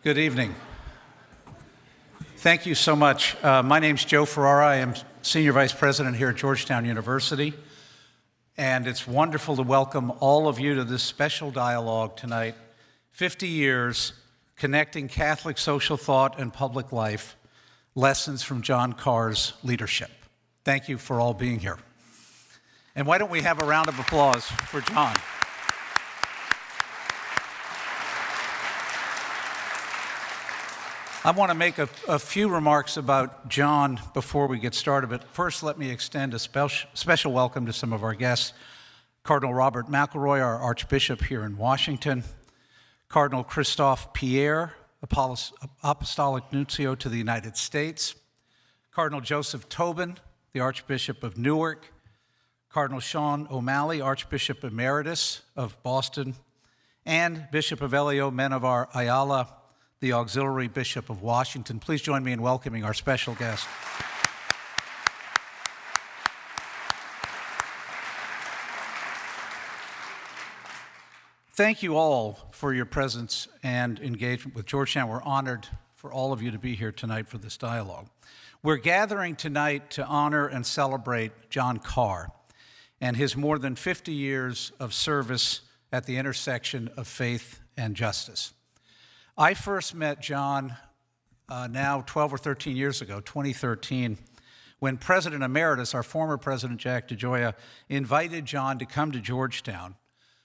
Good evening. Thank you so much. My name's Joe Ferrara. I am Senior Vice President here at Georgetown University, and it's wonderful to welcome all of you to this special dialogue tonight, 50 years connecting Catholic social thought and public life, lessons from John Carr's leadership. Thank you for all being here. And why don't we have a round of applause for John? I want to make a few remarks about John before we get started, but first let me extend a special welcome to some of our guests. Cardinal Robert McElroy, our Archbishop here in Washington, Cardinal Christophe Pierre, Apostolic Nuncio to the United States, Cardinal Joseph Tobin, the Archbishop of Newark, Cardinal Sean O'Malley, Archbishop Emeritus of Boston, and Bishop Avelio Menovar Ayala, the Auxiliary Bishop of Washington. Please join me in welcoming our special guest. Thank you all for your presence and engagement with Georgetown. We're honored for all of you to be here tonight for this dialogue. We're gathering tonight to honor and celebrate John Carr and his more than 50 years of service at the intersection of faith and justice. I first met John now 12 or 13 years ago, 2013, when President Emeritus, our former President Jack DeGioia, invited John to come to Georgetown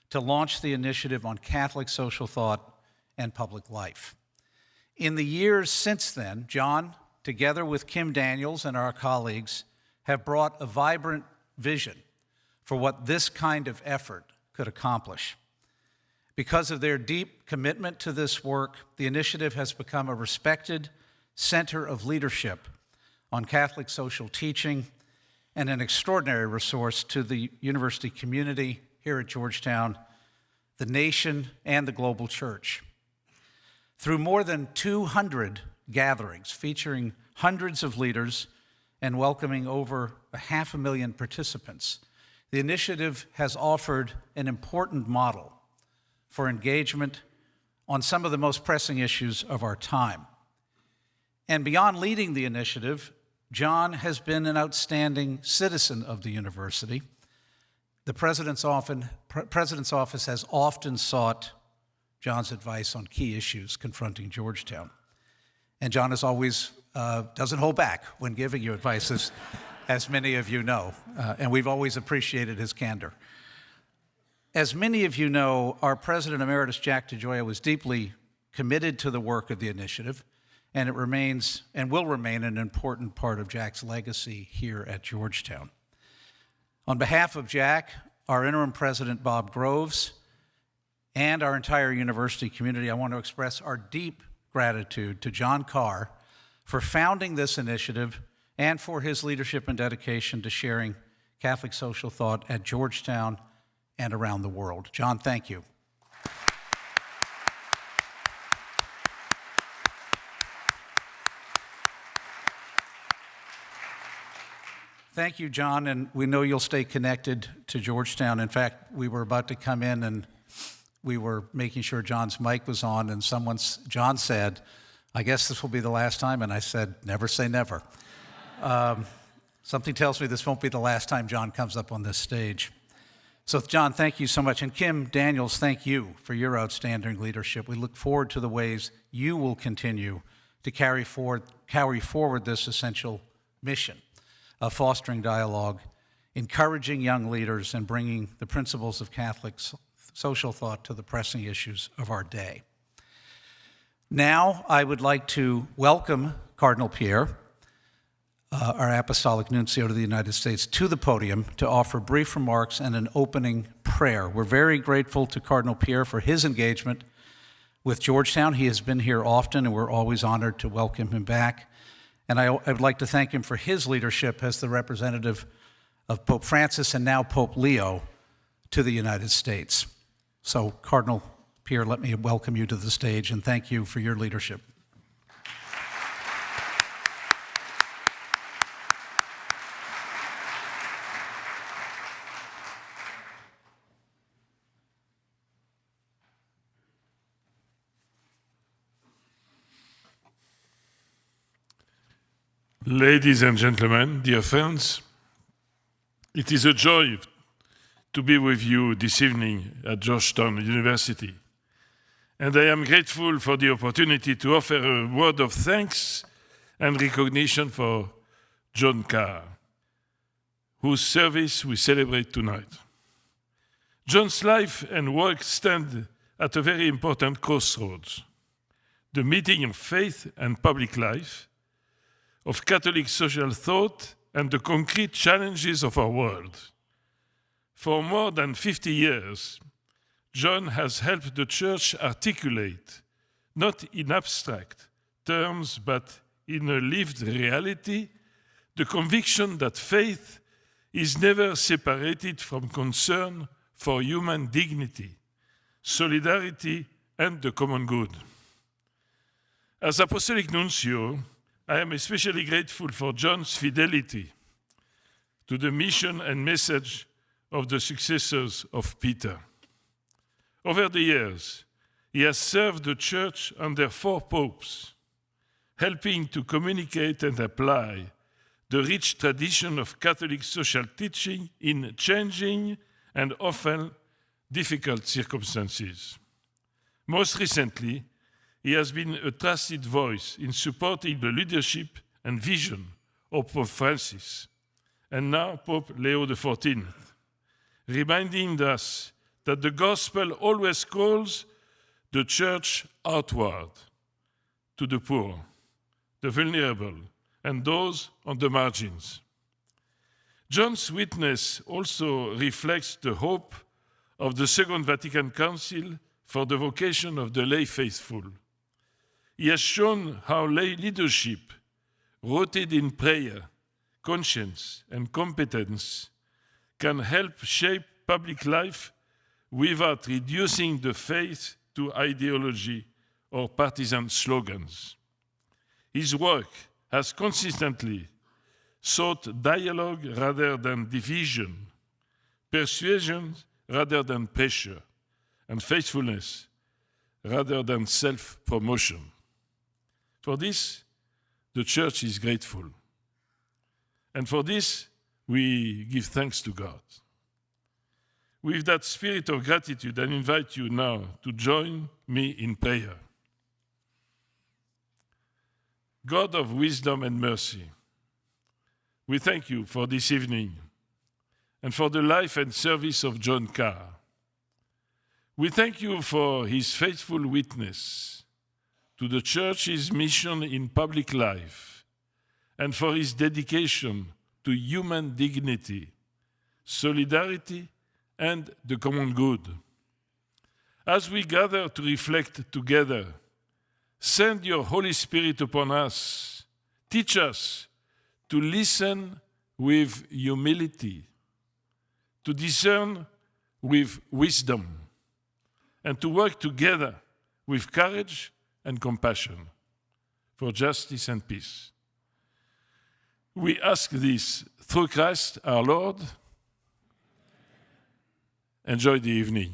to launch the initiative on Catholic social thought and public life. In the years since then, John, together with Kim Daniels and our colleagues, have brought a vibrant vision for what this kind of effort could accomplish. Because of their deep commitment to this work, the initiative has become a respected center of leadership on Catholic social teaching and an extraordinary resource to the university community here at Georgetown, the nation, and the global church. Through more than 200 gatherings featuring hundreds of leaders and welcoming over 500,000 participants, the initiative has offered an important model for engagement on some of the most pressing issues of our time. And beyond leading the initiative, John has been an outstanding citizen of the university. The President's Office has often sought John's advice on key issues confronting Georgetown. And John is always doesn't hold back when giving you advice, as many of you know, and we've always appreciated his candor. As many of you know, our President Emeritus Jack DeGioia was deeply committed to the work of the initiative, and it remains and will remain an important part of Jack's legacy here at Georgetown. On behalf of Jack, our interim president, Bob Groves, and our entire university community, I want to express our deep gratitude to John Carr for founding this initiative and for his leadership and dedication to sharing Catholic social thought at Georgetown and around the world. John, thank you. Thank you, John, and we know you'll stay connected to Georgetown. In fact, we were about to come in and we were making sure John's mic was on, and John said, "I guess this will be the last time," and I said, "Never say never." Something tells me this won't be the last time John comes up on this stage. So, John, thank you so much. And Kim Daniels, thank you for your outstanding leadership. We look forward to the ways you will continue to carry forward this essential mission of fostering dialogue, encouraging young leaders, and bringing the principles of Catholic social thought to the pressing issues of our day. Now, I would like to welcome Cardinal Pierre, our Apostolic Nuncio to the United States, to the podium to offer brief remarks and an opening prayer. We're very grateful to Cardinal Pierre for his engagement with Georgetown. He has been here often, and we're always honored to welcome him back. And I would like to thank him for his leadership as the representative of Pope Francis and now Pope Leo to the United States. So, Cardinal Pierre, let me welcome you to the stage and thank you for your leadership. Ladies and gentlemen, dear friends, it is a joy to be with you this evening at Georgetown University. And I am grateful for the opportunity to offer a word of thanks and recognition for John Carr, whose service we celebrate tonight. John's life and work stand at a very important crossroads, the meeting of faith and public life, of Catholic social thought, and the concrete challenges of our world. For more than 50 years, John has helped the Church articulate, not in abstract terms, but in a lived reality, the conviction that faith is never separated from concern for human dignity, solidarity, and the common good. As Apostolic Nuncio, I am especially grateful for John's fidelity to the mission and message of the successors of Peter. Over the years, he has served the Church under 4 popes, helping to communicate and apply the rich tradition of Catholic social teaching in changing and often difficult circumstances. Most recently, he has been a trusted voice in supporting the leadership and vision of Pope Francis, and now Pope Leo XIV, reminding us that the gospel always calls the Church outward to the poor, the vulnerable, and those on the margins. John's witness also reflects the hope of the Second Vatican Council for the vocation of the lay faithful. He has shown how lay leadership, rooted in prayer, conscience, and competence, can help shape public life without reducing the faith to ideology or partisan slogans. His work has consistently sought dialogue rather than division, persuasion rather than pressure, and faithfulness rather than self-promotion. For this, the Church is grateful. And for this, we give thanks to God. With that spirit of gratitude, I invite you now to join me in prayer. God of wisdom and mercy, we thank you for this evening and for the life and service of John Carr. We thank you for his faithful witness to the Church's mission in public life and for his dedication to human dignity, solidarity, and the common good. As we gather to reflect together, send your Holy Spirit upon us. Teach us to listen with humility, to discern with wisdom, and to work together with courage and compassion for justice and peace. We ask this through Christ our Lord. Enjoy the evening.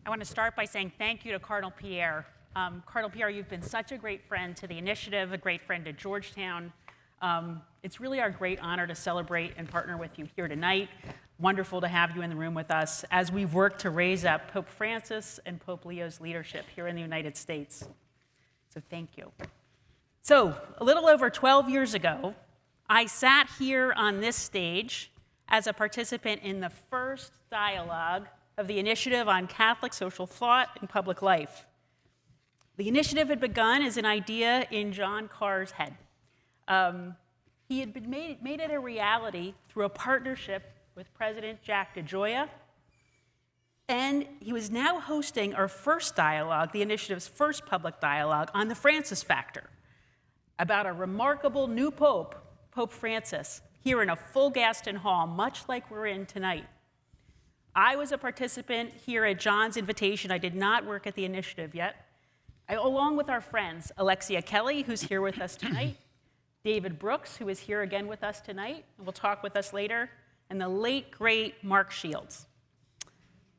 I want to start by saying thank you to Cardinal Pierre. Cardinal Pierre, you've been such a great friend to the initiative, a great friend to Georgetown. It's really our great honor to celebrate and partner with you here tonight. Wonderful to have you in the room with us as we've worked to raise up Pope Francis and Pope Leo's leadership here in the United States. So thank you. So a little over 12 years ago, I sat here on this stage as a participant in the first dialogue of the Initiative on Catholic Social Thought and Public Life. The initiative had begun as an idea in John Carr's head. He had been made it a reality through a partnership with President Jack DeGioia, and he was now hosting our first dialogue, the initiative's first public dialogue, on the Francis factor. about a remarkable new pope, Pope Francis, here in a full Gaston Hall, much like we're in tonight. I was a participant here at John's invitation. I did not work at the initiative yet. Along with our friends, Alexia Kelly, who's here with us tonight, David Brooks, who is here again with us tonight, and will talk with us later, and the late, great Mark Shields.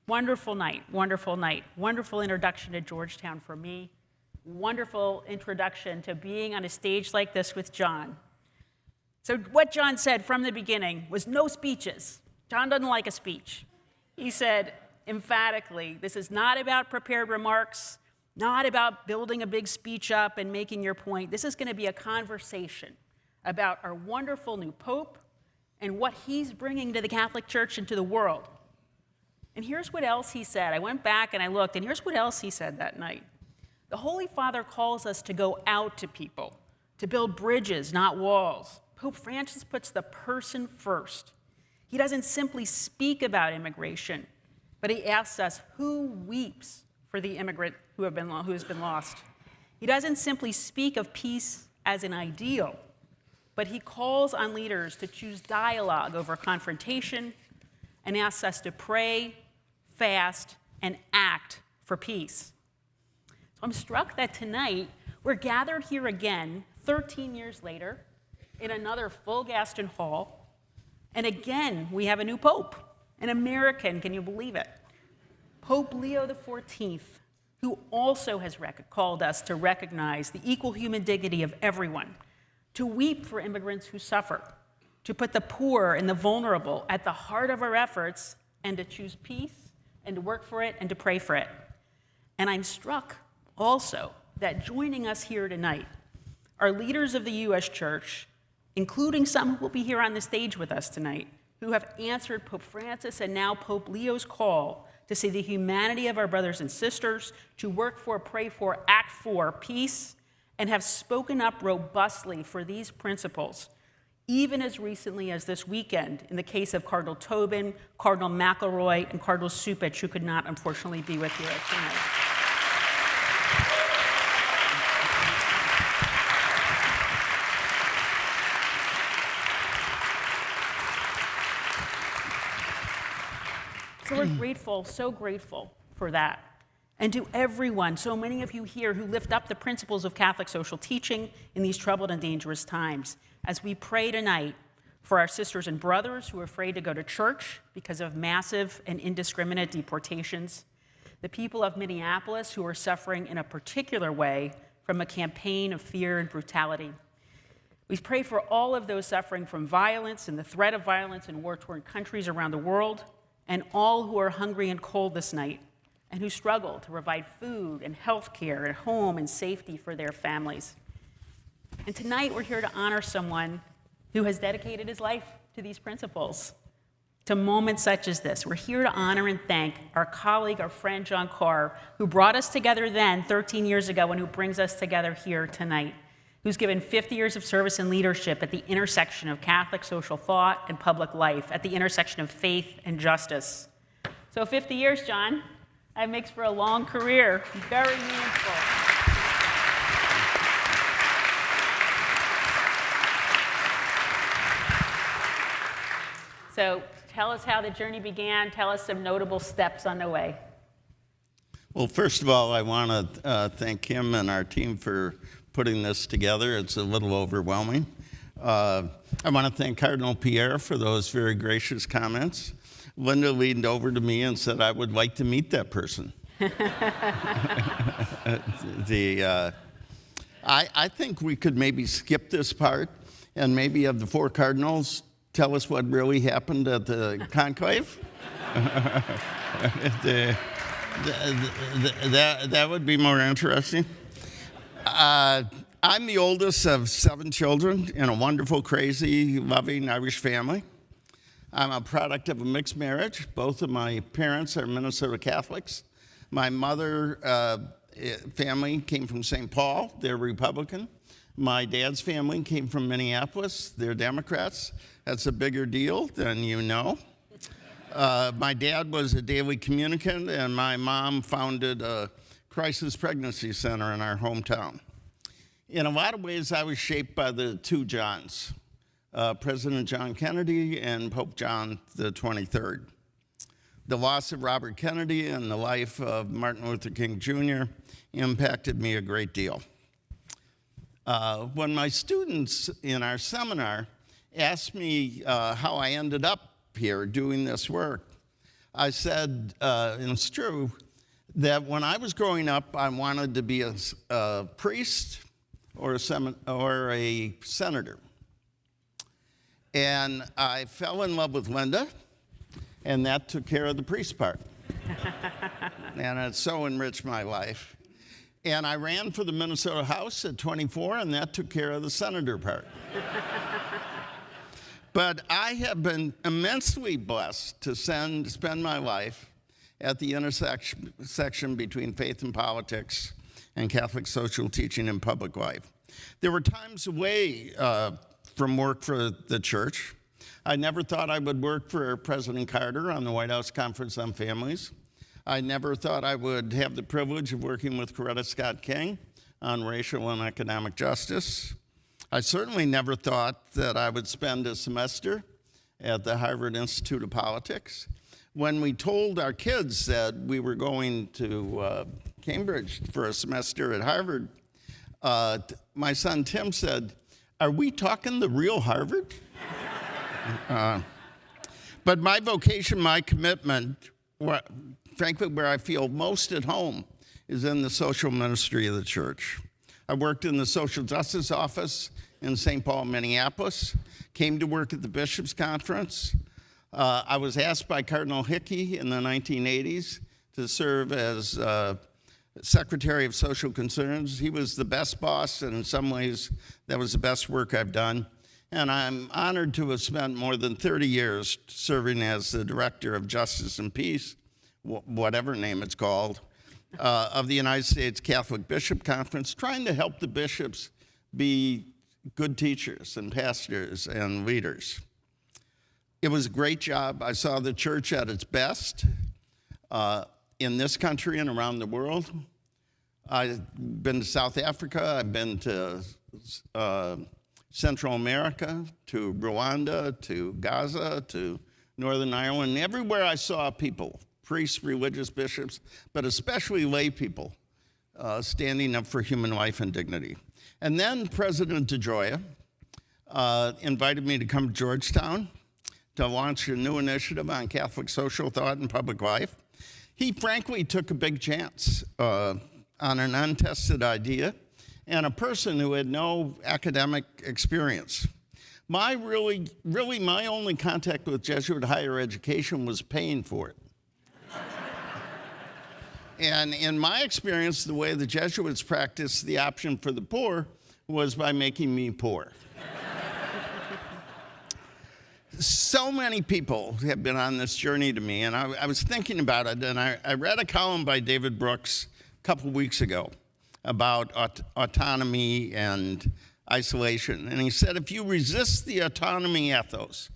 Wonderful night, wonderful night. Wonderful introduction to Georgetown for me. Wonderful introduction to being on a stage like this with John. So what John said from the beginning was no speeches. John doesn't like a speech. He said emphatically, this is not about prepared remarks, not about building a big speech up and making your point. This is going to be a conversation about our wonderful new Pope and what he's bringing to the Catholic Church and to the world. And here's what else he said. I went back and I looked, and here's what else he said that night. The Holy Father calls us to go out to people, to build bridges, not walls. Pope Francis puts the person first. He doesn't simply speak about immigration, but he asks us who weeps for the immigrant who has been lost. He doesn't simply speak of peace as an ideal, but he calls on leaders to choose dialogue over confrontation and asks us to pray, fast, and act for peace. So I'm struck that tonight we're gathered here again, 13 years later, in another full Gaston Hall, and again we have a new Pope, an American, can you believe it? Pope Leo XIV, who also has called us to recognize the equal human dignity of everyone, to weep for immigrants who suffer, to put the poor and the vulnerable at the heart of our efforts, and to choose peace, and to work for it, and to pray for it. And I'm struck also that joining us here tonight are leaders of the U.S. Church, including some who will be here on the stage with us tonight, who have answered Pope Francis and now Pope Leo's call to see the humanity of our brothers and sisters, to work for, pray for, act for peace, and have spoken up robustly for these principles, even as recently as this weekend in the case of Cardinal Tobin, Cardinal McElroy, and Cardinal Supich, who could not unfortunately be with you tonight. So we're grateful, so grateful for that. And to everyone, so many of you here who lift up the principles of Catholic social teaching in these troubled and dangerous times, as we pray tonight for our sisters and brothers who are afraid to go to church because of massive and indiscriminate deportations, the people of Minneapolis who are suffering in a particular way from a campaign of fear and brutality. We pray for all of those suffering from violence and the threat of violence in war-torn countries around the world, and all who are hungry and cold this night, and who struggle to provide food and health care and home and safety for their families. And tonight we're here to honor someone who has dedicated his life to these principles, to moments such as this. We're here to honor and thank our colleague, our friend John Carr, who brought us together then 13 years ago and who brings us together here tonight, who's given 50 years of service and leadership at the intersection of Catholic social thought and public life, at the intersection of faith and justice. So 50 years, John, that makes for a long career, very meaningful. So tell us how the journey began, tell us some notable steps on the way. Well, first of all, I want to thank him and our team for putting this together. It's a little overwhelming. I want to thank Cardinal Pierre for those very gracious comments. Linda leaned over to me and said, I would like to meet that person. I think we could maybe skip this part and maybe of the four cardinals, tell us what really happened at the conclave. That would be more interesting. I'm the oldest of 7 children in a wonderful, crazy, loving Irish family. I'm a product of a mixed marriage. Both of my parents are Minnesota Catholics. My mother family came from St. Paul. They're Republican. My dad's family came from Minneapolis. They're Democrats. That's a bigger deal than you know. My dad was a daily communicant, and my mom founded a crisis pregnancy center in our hometown. In a lot of ways, I was shaped by the two Johns, President John Kennedy and Pope John the 23rd. The loss of Robert Kennedy and the life of Martin Luther King Jr. impacted me a great deal. When my students in our seminar asked me how I ended up here doing this work, I said, and it's true, that when I was growing up, I wanted to be a priest or a senator. And I fell in love with Linda, and that took care of the priest part. And it so enriched my life. And I ran for the Minnesota House at 24, and that took care of the senator part. But I have been immensely blessed to spend my life at the intersection between faith and politics and Catholic social teaching and public life. There were times away from work for the church. I never thought I would work for President Carter on the White House Conference on Families. I never thought I would have the privilege of working with Coretta Scott King on racial and economic justice. I certainly never thought that I would spend a semester at the Harvard Institute of Politics. When we told our kids that we were going to Cambridge for a semester at Harvard, my son Tim said, "Are we talking the real Harvard?" But my vocation, my commitment, frankly, where I feel most at home is in the social ministry of the church. I worked in the social justice office in St. Paul, Minneapolis, came to work at the Bishops' Conference. I was asked by Cardinal Hickey in the 1980s to serve as Secretary of Social Concerns. He was the best boss, and in some ways, that was the best work I've done. And I'm honored to have spent more than 30 years serving as the Director of Justice and Peace, whatever name it's called, of the United States Catholic Bishop Conference, trying to help the bishops be good teachers and pastors and leaders. It was a great job. I saw the church at its best in this country and around the world. I've been to South Africa. I've been to Central America, to Rwanda, to Gaza, to Northern Ireland. Everywhere I saw people, priests, religious bishops, but especially lay people, standing up for human life and dignity. And then President DeGioia invited me to come to Georgetown to launch a new initiative on Catholic social thought and public life. He frankly took a big chance on an untested idea and a person who had no academic experience. My only contact with Jesuit higher education was paying for it. And in my experience, the way the Jesuits practiced the option for the poor was by making me poor. So many people have been on this journey to me, and I was thinking about it, and I read a column by David Brooks a couple weeks ago about autonomy and isolation. And he said, if you resist the autonomy ethos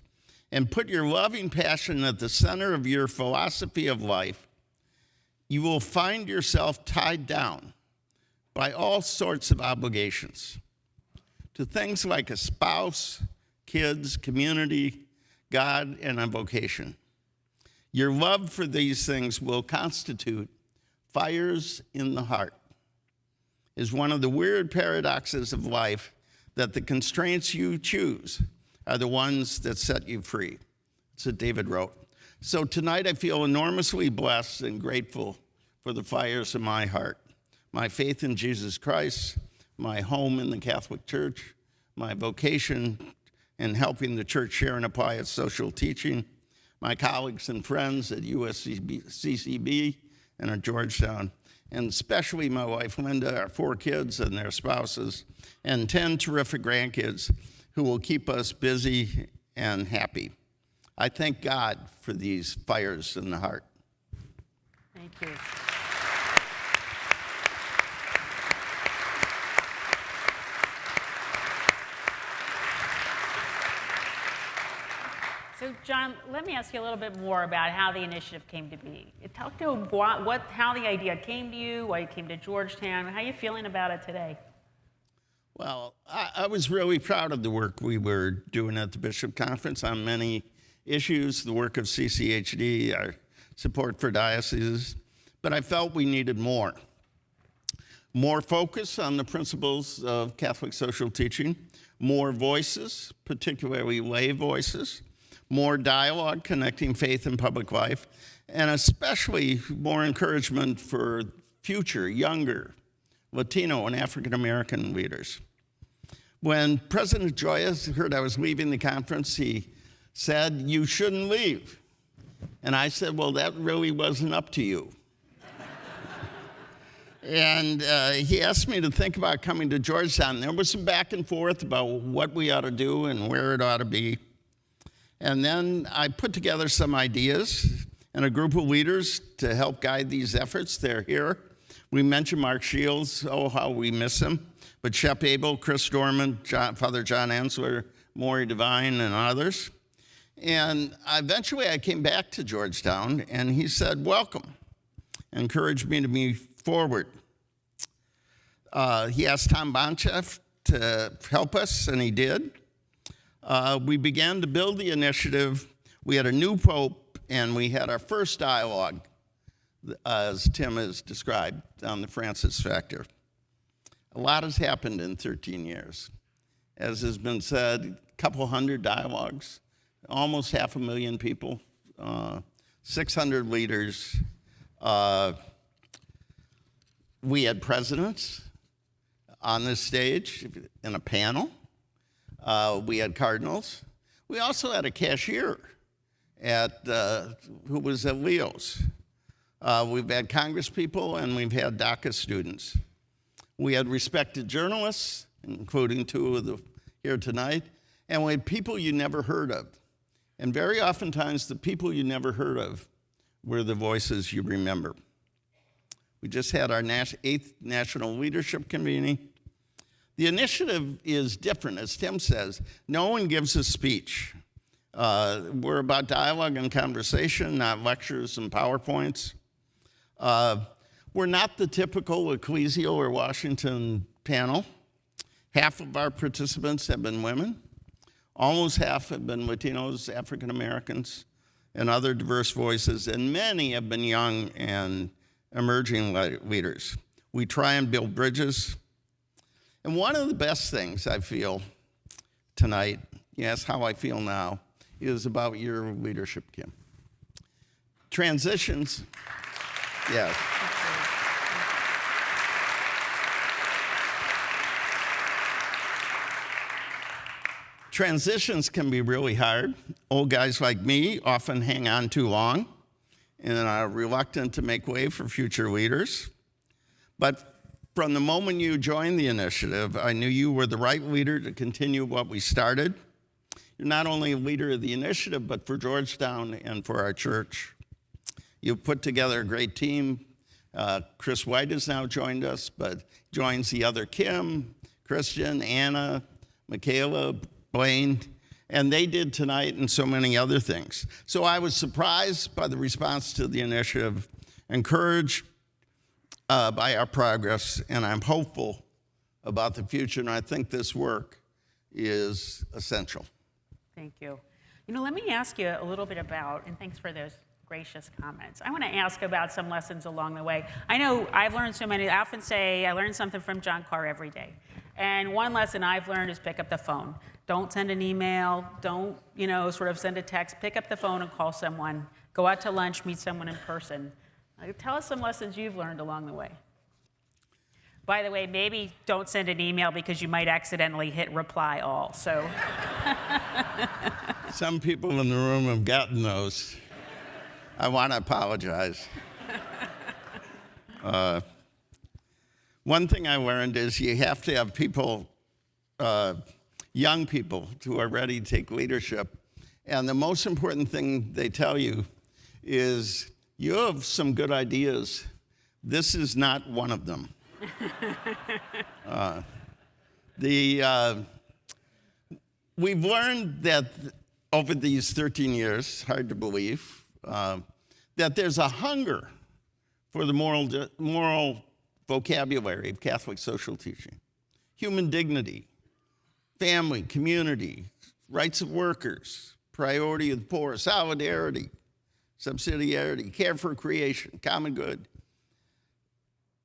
and put your loving passion at the center of your philosophy of life, you will find yourself tied down by all sorts of obligations to things like a spouse, kids, community, God, and a vocation. Your love for these things will constitute fires in the heart. Is one of the weird paradoxes of life that the constraints you choose are the ones that set you free. That's what David wrote. So tonight I feel enormously blessed and grateful for the fires in my heart. My faith in Jesus Christ, my home in the Catholic Church, my vocation in helping the church share and apply its social teaching, my colleagues and friends at USCCB and at Georgetown, and especially my wife, Linda, our 4 kids and their spouses, and 10 terrific grandkids who will keep us busy and happy. I thank God for these fires in the heart. Thank you. So, John, let me ask you a little bit more about how the initiative came to be. Talk to how the idea came to you, why you came to Georgetown, how are you feeling about it today? Well, I was really proud of the work we were doing at the Bishop Conference on many issues, the work of CCHD, our support for dioceses, but I felt we needed more. More focus on the principles of Catholic social teaching, more voices, particularly lay voices, more dialogue connecting faith and public life, and especially more encouragement for future, younger, Latino and African American leaders. When President Joyce heard I was leaving the conference, he said, "You shouldn't leave." And I said, "Well, that really wasn't up to you." And he asked me to think about coming to Georgetown. There was some back and forth about what we ought to do and where it ought to be. And then I put together some ideas and a group of leaders to help guide these efforts. They're here. We mentioned Mark Shields, oh, how we miss him. But Shep Abel, Chris Dorman, Father John Ensler, Maury Devine, and others. And eventually I came back to Georgetown, and he said, "Welcome," encouraged me to move forward. He asked Tom Bonchef to help us, and he did. We began to build the initiative. We had a new pope, and we had our first dialogue, as Tim has described, on the Francis factor. A lot has happened in 13 years. As has been said, a couple hundred dialogues, almost 500,000 people, 600 leaders. We had presidents on this stage in a panel. We had cardinals. We also had a cashier who was at Leo's. We've had Congress people, and we've had DACA students. We had respected journalists, including two of them here tonight, and we had people you never heard of. And very oftentimes, the people you never heard of were the voices you remember. We just had our 8th National Leadership Convening. The initiative is different, as Tim says. No one gives a speech. We're about dialogue and conversation, not lectures and PowerPoints. We're not the typical ecclesial or Washington panel. Half of our participants have been women. Almost half have been Latinos, African Americans, and other diverse voices, and many have been young and emerging leaders. We try and build bridges. And one of the best things I feel tonight, yes, how I feel now, is about your leadership, Kim. Transitions, yes. Transitions can be really hard. Old guys like me often hang on too long and are reluctant to make way for future leaders. But from the moment you joined the initiative, I knew you were the right leader to continue what we started. You're not only a leader of the initiative, but for Georgetown and for our church. You've put together a great team. Chris White has now joined us, but joins the other Kim, Christian, Anna, Michaela, Blaine, and they did tonight and so many other things. So I was surprised by the response to the initiative, encouraged by our progress, and I'm hopeful about the future, and I think this work is essential. Thank you. Let me ask you a little bit about, and thanks for those gracious comments. I want to ask about some lessons along the way. I know I've learned so many. I often say I learn something from John Carr every day. And one lesson I've learned is pick up the phone. Don't send an email. Don't, sort of send a text. Pick up the phone and call someone. Go out to lunch, meet someone in person. Tell us some lessons you've learned along the way. By the way, maybe don't send an email because you might accidentally hit reply all, so. Some people in the room have gotten those. I want to apologize. One thing I learned is you have to have people, young people, who are ready to take leadership. And the most important thing they tell you is, you have some good ideas. This is not one of them. We've learned that over these 13 years, hard to believe, that there's a hunger for the moral vocabulary of Catholic social teaching. human dignity, family, community, rights of workers, priority of the poor, solidarity, subsidiarity, care for creation, common good.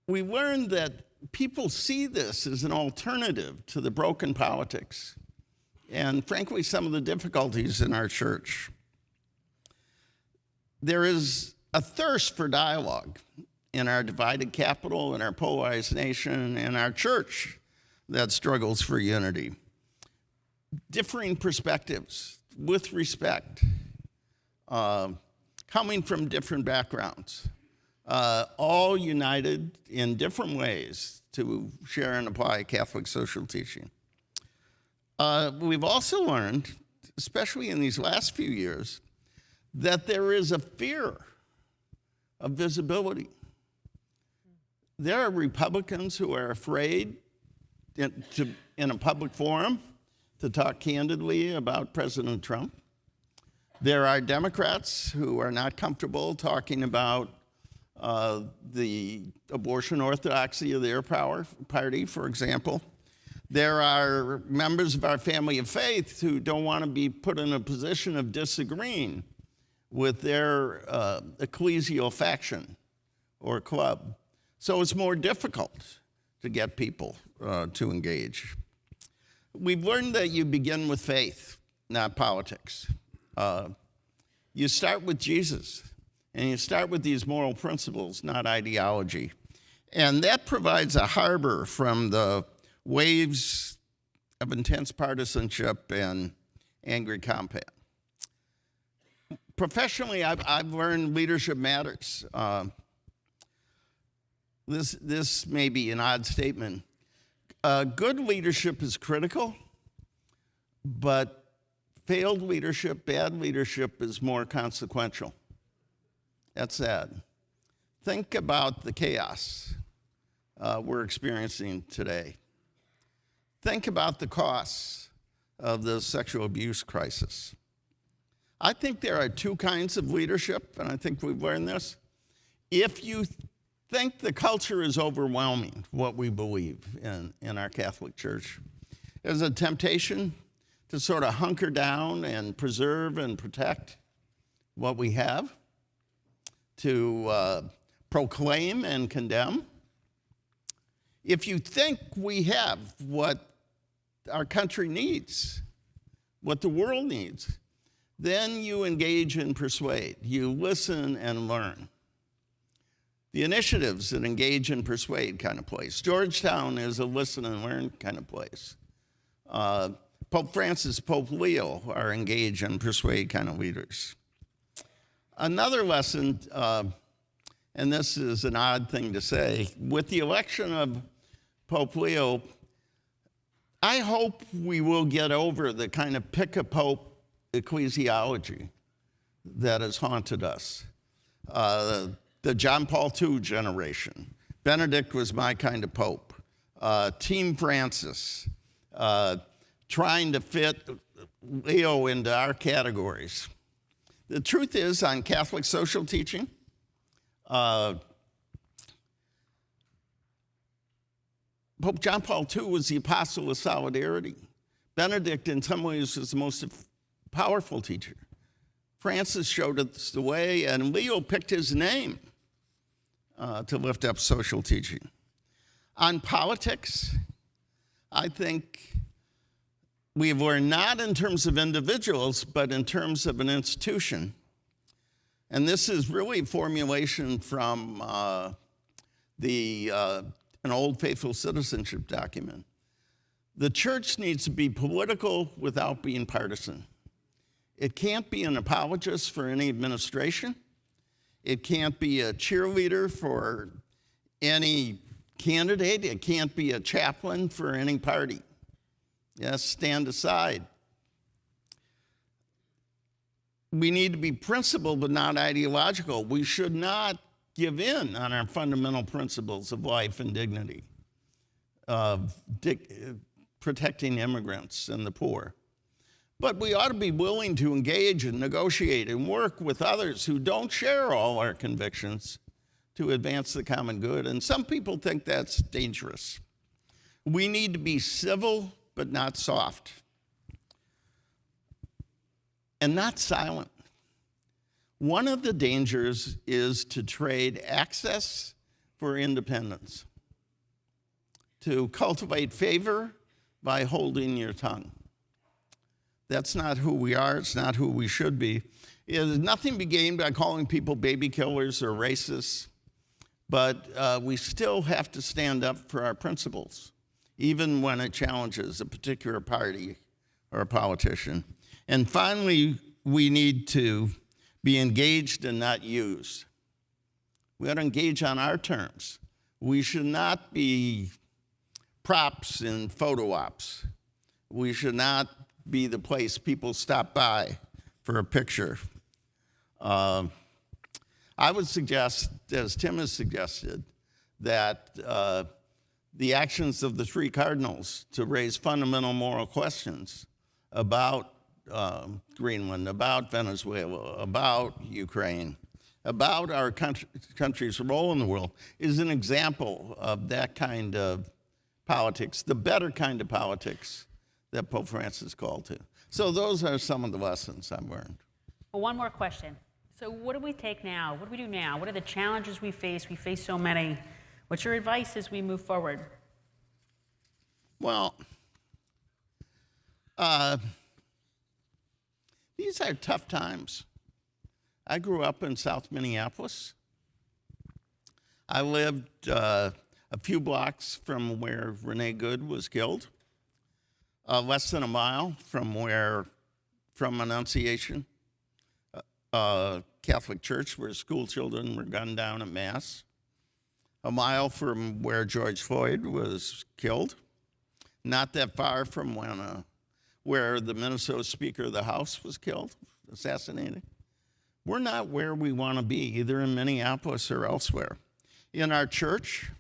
We learned that people see this as an alternative to the broken politics and, frankly, some of the difficulties in our church. There is a thirst for dialogue in our divided capital, in our polarized nation, in our church that struggles for unity. Differing perspectives with respect, coming from different backgrounds, all united in different ways to share and apply Catholic social teaching. We've also learned, especially in these last few years, that there is a fear of visibility. There are Republicans who are afraid in a public forum to talk candidly about President Trump. There are Democrats who are not comfortable talking about the abortion orthodoxy of their party, for example. There are members of our family of faith who don't want to be put in a position of disagreeing with their ecclesial faction or club. So it's more difficult to get people to engage. We've learned that you begin with faith, not politics. You start with Jesus, and you start with these moral principles, not ideology. And that provides a harbor from the waves of intense partisanship and angry combat. Professionally, I've learned leadership matters. This may be an odd statement. Good leadership is critical, but failed leadership, bad leadership is more consequential. That's sad. Think about the chaos we're experiencing today. Think about the costs of the sexual abuse crisis. I think there are two kinds of leadership, and I think we've learned this. If you think the culture is overwhelming what we believe in our Catholic Church, there's a temptation to sort of hunker down and preserve and protect what we have, to proclaim and condemn. If you think we have what our country needs, what the world needs, then you engage and persuade. You listen and learn. The initiatives that engage and persuade kind of place. Georgetown is a listen and learn kind of place. Pope Francis, Pope Leo are engage and persuade kind of leaders. Another lesson, and this is an odd thing to say, with the election of Pope Leo, I hope we will get over the kind of pick-a-pope ecclesiology that has haunted us. The John Paul II generation. Benedict was my kind of pope. Team Francis, trying to fit Leo into our categories. The truth is, on Catholic social teaching, Pope John Paul II was the apostle of solidarity. Benedict, in some ways, was the most powerful teacher. Francis showed us the way, and Leo picked his name to lift up social teaching. On politics, I think we've learned not in terms of individuals, but in terms of an institution. And this is really a formulation from an old faithful citizenship document. The church needs to be political without being partisan. It can't be an apologist for any administration. It can't be a cheerleader for any candidate. It can't be a chaplain for any party. Yes, stand aside. We need to be principled but not ideological. We should not give in on our fundamental principles of life and dignity, of protecting immigrants and the poor. But we ought to be willing to engage and negotiate and work with others who don't share all our convictions to advance the common good. And some people think that's dangerous. We need to be civil, but not soft, and not silent. One of the dangers is to trade access for independence, to cultivate favor by holding your tongue. That's not who we are. It's not who we should be. There's nothing to be gained by calling people baby killers or racists, but we still have to stand up for our principles, even when it challenges a particular party or a politician. And finally, we need to be engaged and not used. We ought to engage on our terms. We should not be props in photo ops. We should not be the place people stop by for a picture. I would suggest, as Tim has suggested, that the actions of the three cardinals to raise fundamental moral questions about Greenland, about Venezuela, about Ukraine, about our country's role in the world is an example of that kind of politics, the better kind of politics that Pope Francis called to. So those are some of the lessons I've learned. Well, one more question. So what do we take now? What do we do now? What are the challenges we face? We face so many. What's your advice as we move forward? Well, these are tough times. I grew up in South Minneapolis. I lived a few blocks from where Renee Good was killed, less than a mile from Annunciation, Catholic Church, where school children were gunned down at Mass, a mile from where George Floyd was killed, not that far from where the Minnesota Speaker of the House was killed, assassinated. We're not where we want to be, either in Minneapolis or elsewhere. In our church,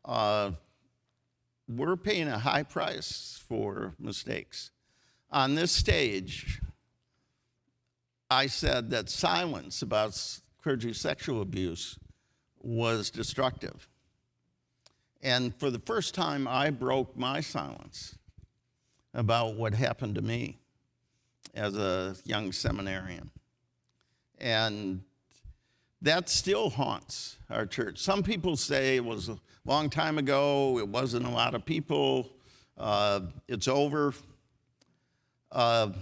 we're paying a high price for mistakes. On this stage, I said that silence about clergy sexual abuse was destructive. And for the first time, I broke my silence about what happened to me as a young seminarian. And that still haunts our church. Some people say it was a long time ago, it wasn't a lot of people, it's over. It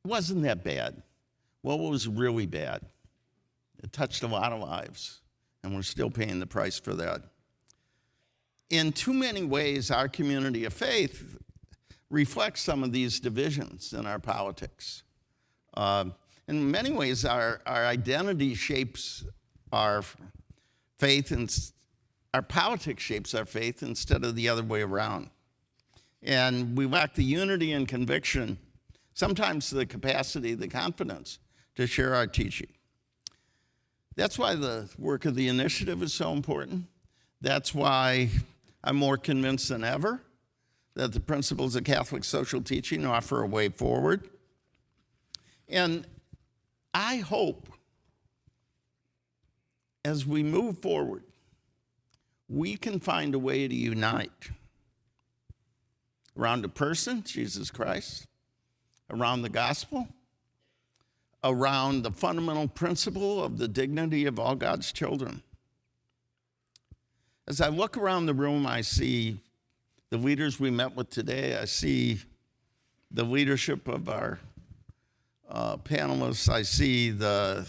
wasn't that bad. What was really bad? It touched a lot of lives, and we're still paying the price for that. In too many ways, our community of faith reflects some of these divisions in our politics. In many ways, our identity shapes our faith, and our politics shapes our faith instead of the other way around. And we lack the unity and conviction, sometimes the capacity, the confidence to share our teaching. That's why the work of the initiative is so important. That's why I'm more convinced than ever that the principles of Catholic social teaching offer a way forward. And I hope as we move forward, we can find a way to unite around a person, Jesus Christ, around the gospel, around the fundamental principle of the dignity of all God's children. As I look around the room, I see the leaders we met with today. I see the leadership of our panelists. I see the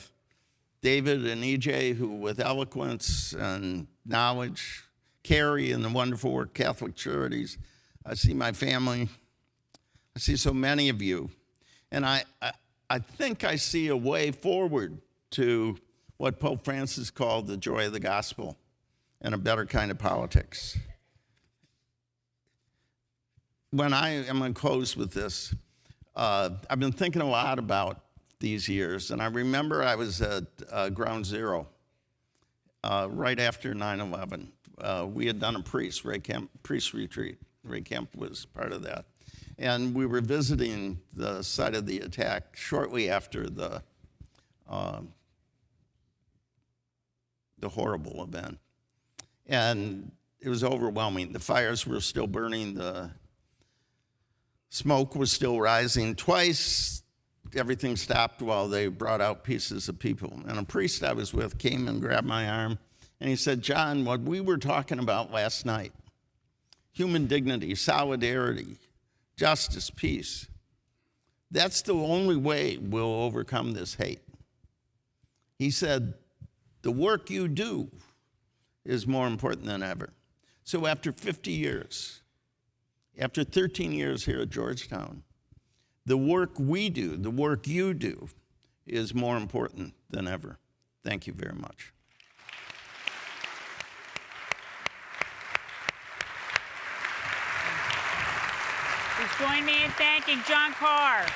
David and EJ, who with eloquence and knowledge carry in the wonderful work Catholic Charities. I see my family. I see so many of you. And I think I see a way forward to what Pope Francis called the joy of the gospel and a better kind of politics. I'm going to close with this. I've been thinking a lot about these years, and I remember I was at Ground Zero right after 9/11. We had done a priest retreat. Ray Kemp was part of that. And we were visiting the site of the attack shortly after the horrible event. And it was overwhelming. The fires were still burning. The smoke was still rising. Twice, everything stopped while they brought out pieces of people. And a priest I was with came and grabbed my arm, and he said, John, what we were talking about last night, human dignity, solidarity, justice, peace, that's the only way we'll overcome this hate. He said, the work you do is more important than ever. So after 50 years, after 13 years here at Georgetown, the work we do, the work you do, is more important than ever. Thank you very much. Please join me in thanking John Carr.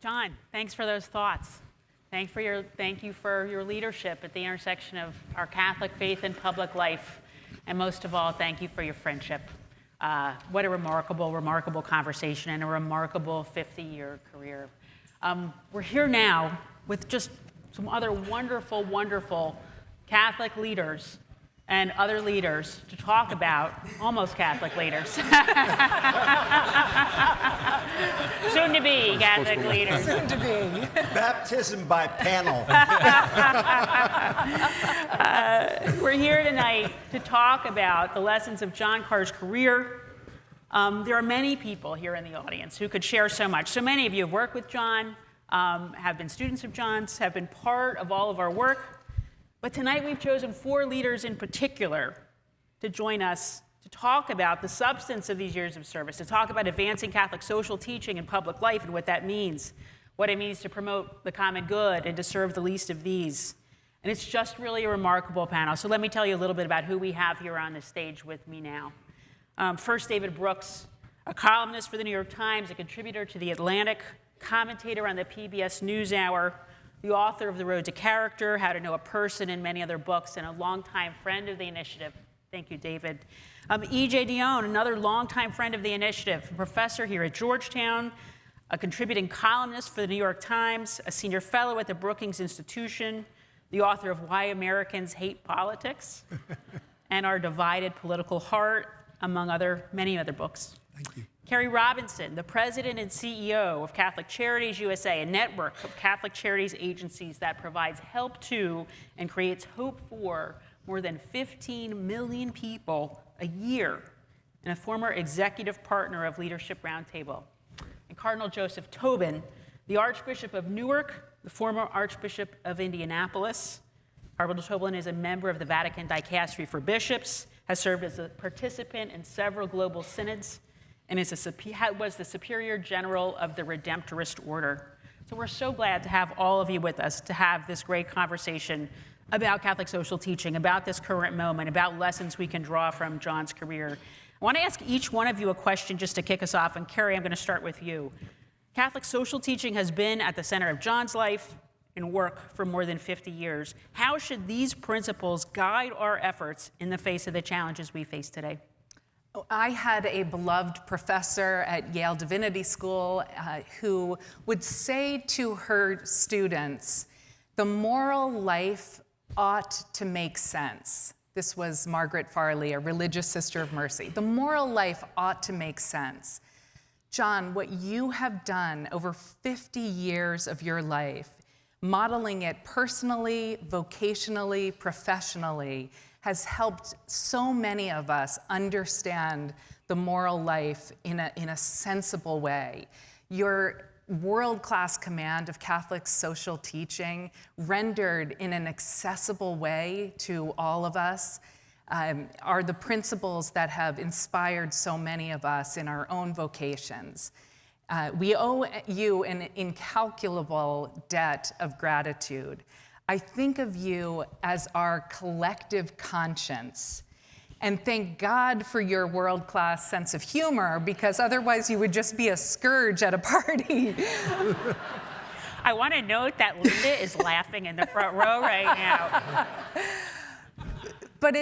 John, thanks for those thoughts. Thank you for your leadership at the intersection of our Catholic faith and public life. And most of all, thank you for your friendship. What a remarkable, remarkable conversation and a remarkable 50-year career. We're here now with just some other wonderful, wonderful Catholic leaders and other leaders to talk about, almost Catholic leaders. Soon to be Catholic leaders. Soon to be. Baptism by panel. We're here tonight to talk about the lessons of John Carr's career. There are many people here in the audience who could share so much. So many of you have worked with John, have been students of John's, have been part of all of our work. But tonight we've chosen 4 leaders in particular to join us to talk about the substance of these years of service, to talk about advancing Catholic social teaching in public life and what that means, what it means to promote the common good and to serve the least of these. And it's just really a remarkable panel. So let me tell you a little bit about who we have here on the stage with me now. First, David Brooks, a columnist for the New York Times, a contributor to The Atlantic, commentator on the PBS NewsHour, the author of The Road to Character, How to Know a Person, and many other books, and a longtime friend of the initiative. Thank you, David. E.J. Dionne, another longtime friend of the initiative, a professor here at Georgetown, a contributing columnist for the New York Times, a senior fellow at the Brookings Institution, the author of Why Americans Hate Politics, and Our Divided Political Heart, among many other books. Thank you. Carrie Robinson, the president and CEO of Catholic Charities USA, a network of Catholic charities agencies that provides help to and creates hope for more than 15 million people a year, and a former executive partner of Leadership Roundtable. And Cardinal Joseph Tobin, the Archbishop of Newark, the former Archbishop of Indianapolis. Cardinal Tobin is a member of the Vatican Dicastery for Bishops, has served as a participant in several global synods, and was the Superior General of the Redemptorist Order. So we're so glad to have all of you with us to have this great conversation about Catholic social teaching, about this current moment, about lessons we can draw from John's career. I want to ask each one of you a question just to kick us off, and Carrie, I'm going to start with you. Catholic social teaching has been at the center of John's life and work for more than 50 years. How should these principles guide our efforts in the face of the challenges we face today? I had a beloved professor at Yale Divinity School who would say to her students, the moral life ought to make sense. This was Margaret Farley, a religious sister of mercy. The moral life ought to make sense. John, what you have done over 50 years of your life, modeling it personally, vocationally, professionally, has helped so many of us understand the moral life in a sensible way. Your world-class command of Catholic social teaching, rendered in an accessible way to all of us, are the principles that have inspired so many of us in our own vocations. We owe you an incalculable debt of gratitude. I think of you as our collective conscience. And thank God for your world-class sense of humor, because otherwise you would just be a scourge at a party. I want to note that Linda is laughing in the front row right now. But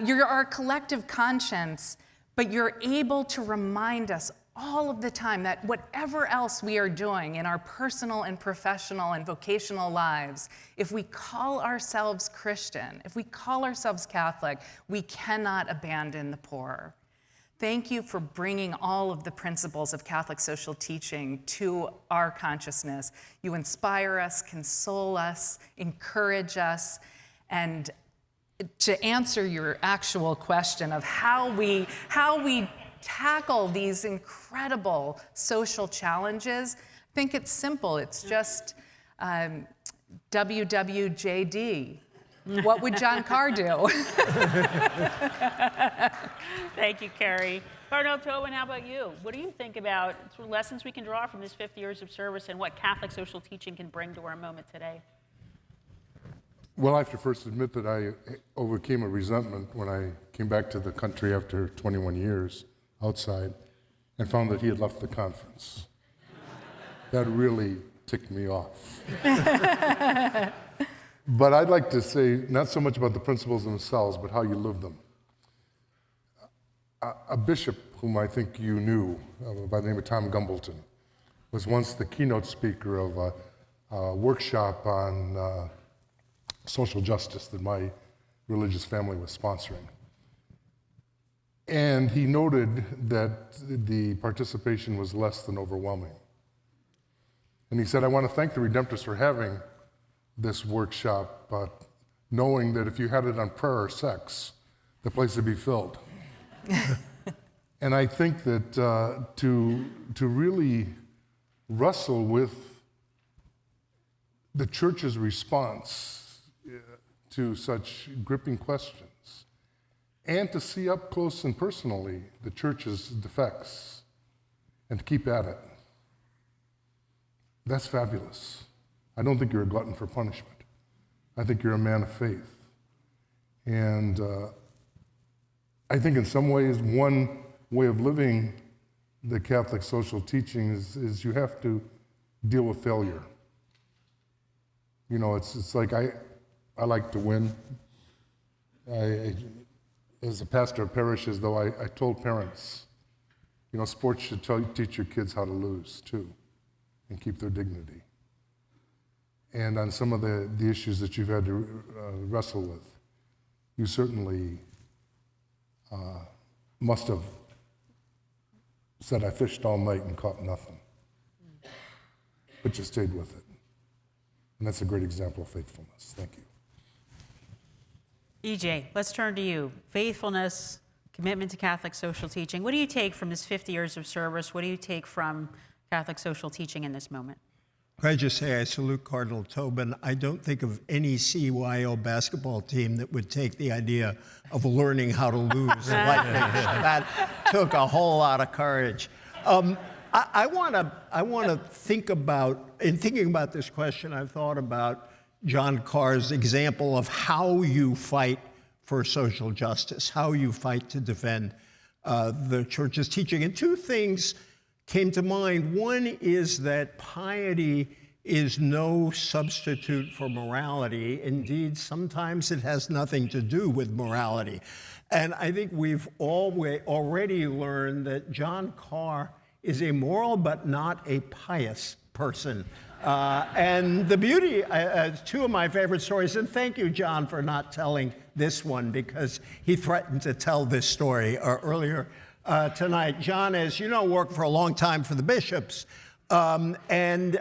you're our collective conscience, but you're able to remind us all of the time that whatever else we are doing in our personal and professional and vocational lives, if we call ourselves Christian, if we call ourselves Catholic, we cannot abandon the poor. Thank you for bringing all of the principles of Catholic social teaching to our consciousness. You inspire us, console us, encourage us, and to answer your actual question of how we tackle these incredible social challenges, I think it's simple. It's just WWJD. What would John Carr do? Thank you, Carrie. Cardinal Tobin, how about you? What do you think about sort of lessons we can draw from this 50 years of service and what Catholic social teaching can bring to our moment today? Well, I have to first admit that I overcame a resentment when I came back to the country after 21 years outside and found that he had left the conference. That really ticked me off. But I'd like to say not so much about the principles themselves, but how you live them. A bishop whom I think you knew, by the name of Tom Gumbleton, was once the keynote speaker of a workshop on social justice that my religious family was sponsoring. And he noted that the participation was less than overwhelming. And he said, I want to thank the Redemptorists for having this workshop, but knowing that if you had it on prayer or sex, the place would be filled. And I think that to really wrestle with the church's response to such gripping questions, and to see up close and personally the church's defects, and to keep at it, that's fabulous. I don't think you're a glutton for punishment. I think you're a man of faith. And I think in some ways, one way of living the Catholic social teaching is you have to deal with failure. You know, it's like I like to win. As a pastor of parishes, though, I told parents, you know, sports should teach your kids how to lose, too, and keep their dignity. And on some of the issues that you've had to wrestle with, you certainly must have said, I fished all night and caught nothing. But you stayed with it. And that's a great example of faithfulness. Thank you. EJ, let's turn to you. Faithfulness, commitment to Catholic social teaching. What do you take from this 50 years of service? What do you take from Catholic social teaching in this moment? Can I just say I salute Cardinal Tobin. I don't think of any CYO basketball team that would take the idea of learning how to lose lightly. That took a whole lot of courage. I want to think about, in thinking about this question, I've thought about John Carr's example of how you fight for social justice, how you fight to defend the church's teaching. And two things came to mind. One is that piety is no substitute for morality. Indeed, sometimes it has nothing to do with morality. And I think we've already learned that John Carr is a moral but not a pious person. And the beauty, two of my favorite stories, and thank you, John, for not telling this one, because he threatened to tell this story earlier tonight. John, as you know, worked for a long time for the bishops. And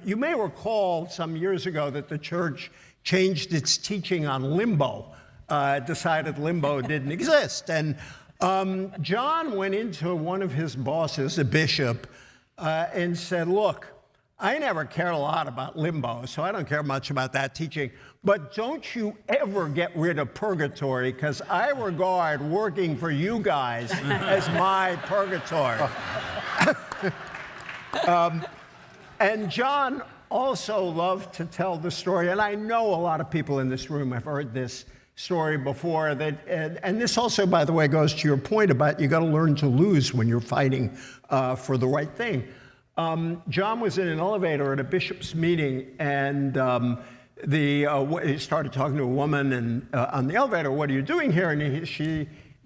you may recall some years ago that the church changed its teaching on limbo, decided limbo didn't exist. And John went into one of his bosses, a bishop, and said, look, I never cared a lot about limbo, so I don't care much about that teaching. But don't you ever get rid of purgatory, because I regard working for you guys as my purgatory. And John also love to tell the story, and I know a lot of people in this room have heard this story before, and this also, by the way, goes to your point about you got to learn to lose when you're fighting for the right thing. John was in an elevator at a bishop's meeting, and he started talking to a woman and on the elevator, "What are you doing here?" And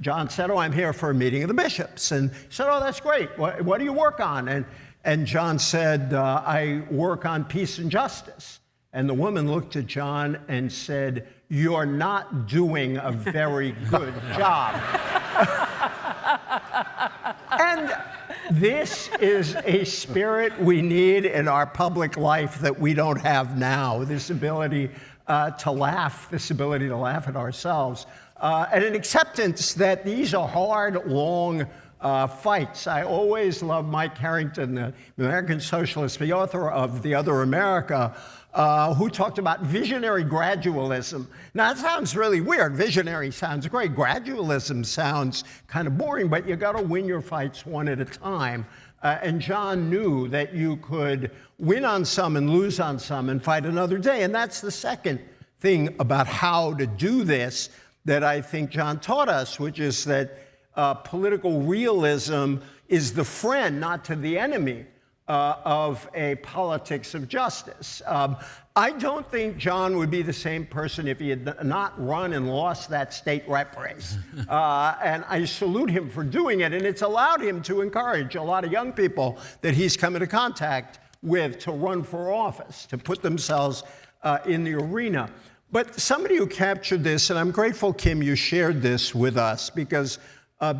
John said, "Oh, I'm here for a meeting of the bishops." And he said, "Oh, that's great. What do you work on?" And John said, "I work on peace and justice." And the woman looked at John and said, "You're not doing a very good job." And this is a spirit we need in our public life that we don't have now, this ability to laugh, this ability to laugh at ourselves, and an acceptance that these are hard, long fights. I always love Mike Harrington, the American socialist, the author of The Other America, who talked about visionary gradualism. Now, that sounds really weird. Visionary sounds great. Gradualism sounds kind of boring, but you got to win your fights one at a time. And John knew that you could win on some and lose on some and fight another day. And that's the second thing about how to do this that I think John taught us, which is that political realism is the friend, not to the enemy, of a politics of justice. I don't think John would be the same person if he had not run and lost that state rep race. And I salute him for doing it. And it's allowed him to encourage a lot of young people that he's come into contact with to run for office, to put themselves in the arena. But somebody who captured this, and I'm grateful, Kim, you shared this with us, because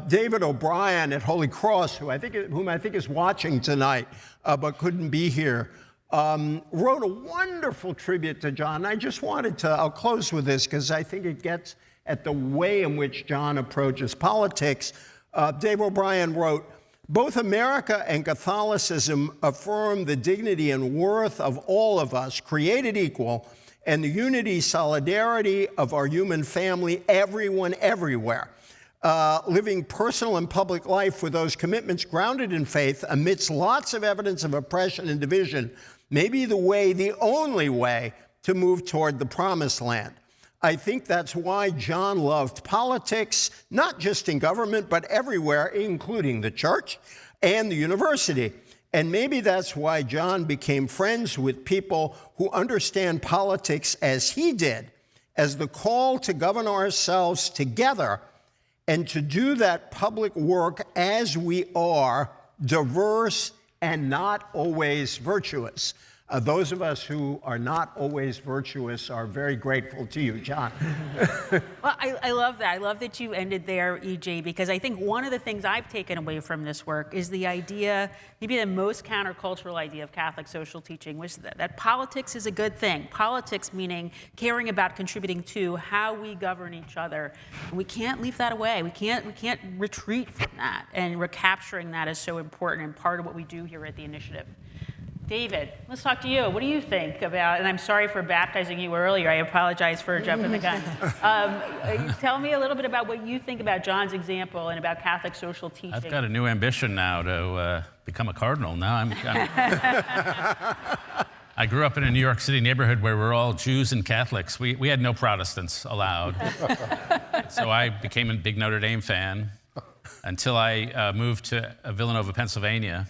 David O'Brien at Holy Cross, whom I think is watching tonight, but couldn't be here, wrote a wonderful tribute to John. I just wanted to, I'll close with this because I think it gets at the way in which John approaches politics. Dave O'Brien wrote, "Both America and Catholicism affirm the dignity and worth of all of us, created equal, and the unity, solidarity of our human family, everyone, everywhere. Living personal and public life with those commitments grounded in faith amidst lots of evidence of oppression and division may be the only way to move toward the promised land. I think that's why John loved politics, not just in government, but everywhere, including the church and the university. And maybe that's why John became friends with people who understand politics as he did, as the call to govern ourselves together and to do that public work as we are, diverse and not always virtuous." Those of us who are not always virtuous are very grateful to you, John. Well, I love that. I love that you ended there, EJ, because I think one of the things I've taken away from this work is the idea, maybe the most countercultural idea of Catholic social teaching, which is that politics is a good thing. Politics meaning caring about contributing to how we govern each other. And we can't leave that away. We can't retreat from that. And recapturing that is so important and part of what we do here at the initiative. David, let's talk to you. What do you think about, and I'm sorry for baptizing you earlier. I apologize for jumping the gun. Tell me a little bit about what you think about John's example and about Catholic social teaching. I've got a new ambition now to become a cardinal. Now I grew up in a New York City neighborhood where we're all Jews and Catholics. We had no Protestants allowed. So I became a big Notre Dame fan until I moved to Villanova, Pennsylvania.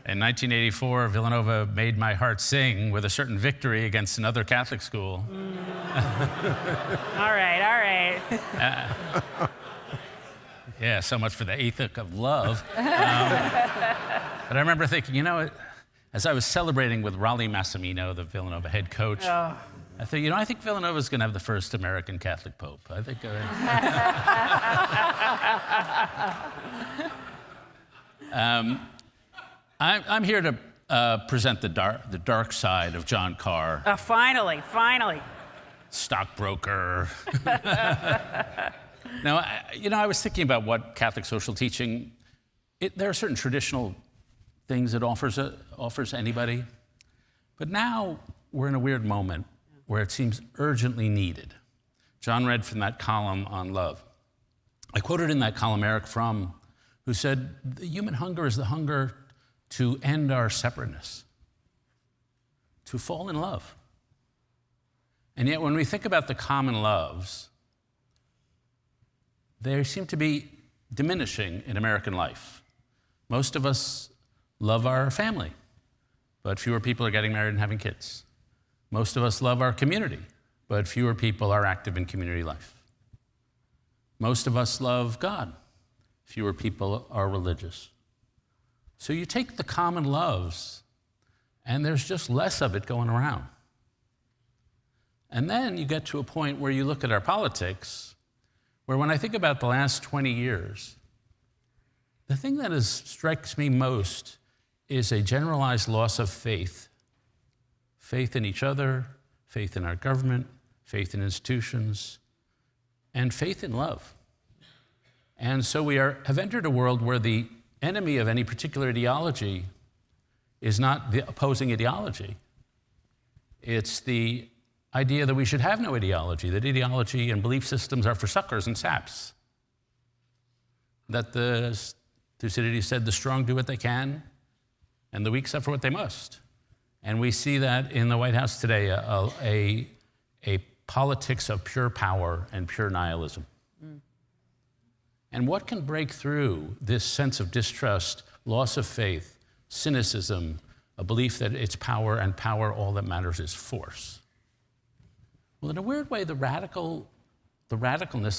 In 1984, Villanova made my heart sing with a certain victory against another Catholic school. All right. Yeah, so much for the ethic of love. But I remember thinking, as I was celebrating with Raleigh Massimino, the Villanova head coach, I thought, I think Villanova's going to have the first American Catholic pope. I think. I'm here to present the dark side of John Carr. Finally. Stockbroker. Now, I was thinking about what Catholic social teaching, there are certain traditional things it offers anybody. But now we're in a weird moment where it seems urgently needed. John read from that column on love. I quoted in that column Eric Fromm, who said, "The human hunger is the hunger to end our separateness." to fall in love. And yet, when we think about the common loves, they seem to be diminishing in American life. Most of us love our family, but fewer people are getting married and having kids. Most of us love our community, but fewer people are active in community life. Most of us love God. Fewer people are religious. So you take the common loves, and there's just less of it going around. And then you get to a point where you look at our politics, where when I think about the last 20 years, the thing that strikes me most is a generalized loss of faith. Faith in each other, faith in our government, faith in institutions, and faith in love. And so we have entered a world where the enemy of any particular ideology is not the opposing ideology. It's the idea that we should have no ideology, that ideology and belief systems are for suckers and saps. That Thucydides said, the strong do what they can, and the weak suffer what they must. And we see that in the White House today, a politics of pure power and pure nihilism. And what can break through this sense of distrust, loss of faith, cynicism, a belief that it's power, and power, all that matters is force? Well, in a weird way, the radicalness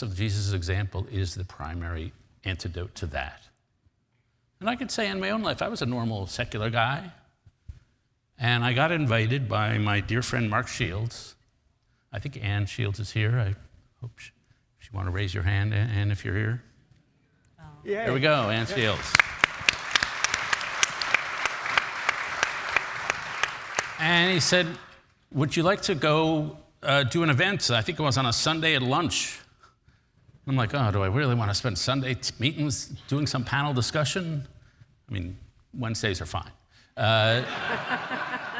of Jesus' example is the primary antidote to that. And I could say in my own life, I was a normal secular guy, and I got invited by my dear friend Mark Shields. I think Ann Shields is here. I hope she want to raise your hand, Ann, if you're here. Yeah. There we go, Ann Shields. And he said, would you like to go do an event? I think it was on a Sunday at lunch. I'm like, oh, do I really want to spend Sunday meetings doing some panel discussion? I mean, Wednesdays are fine.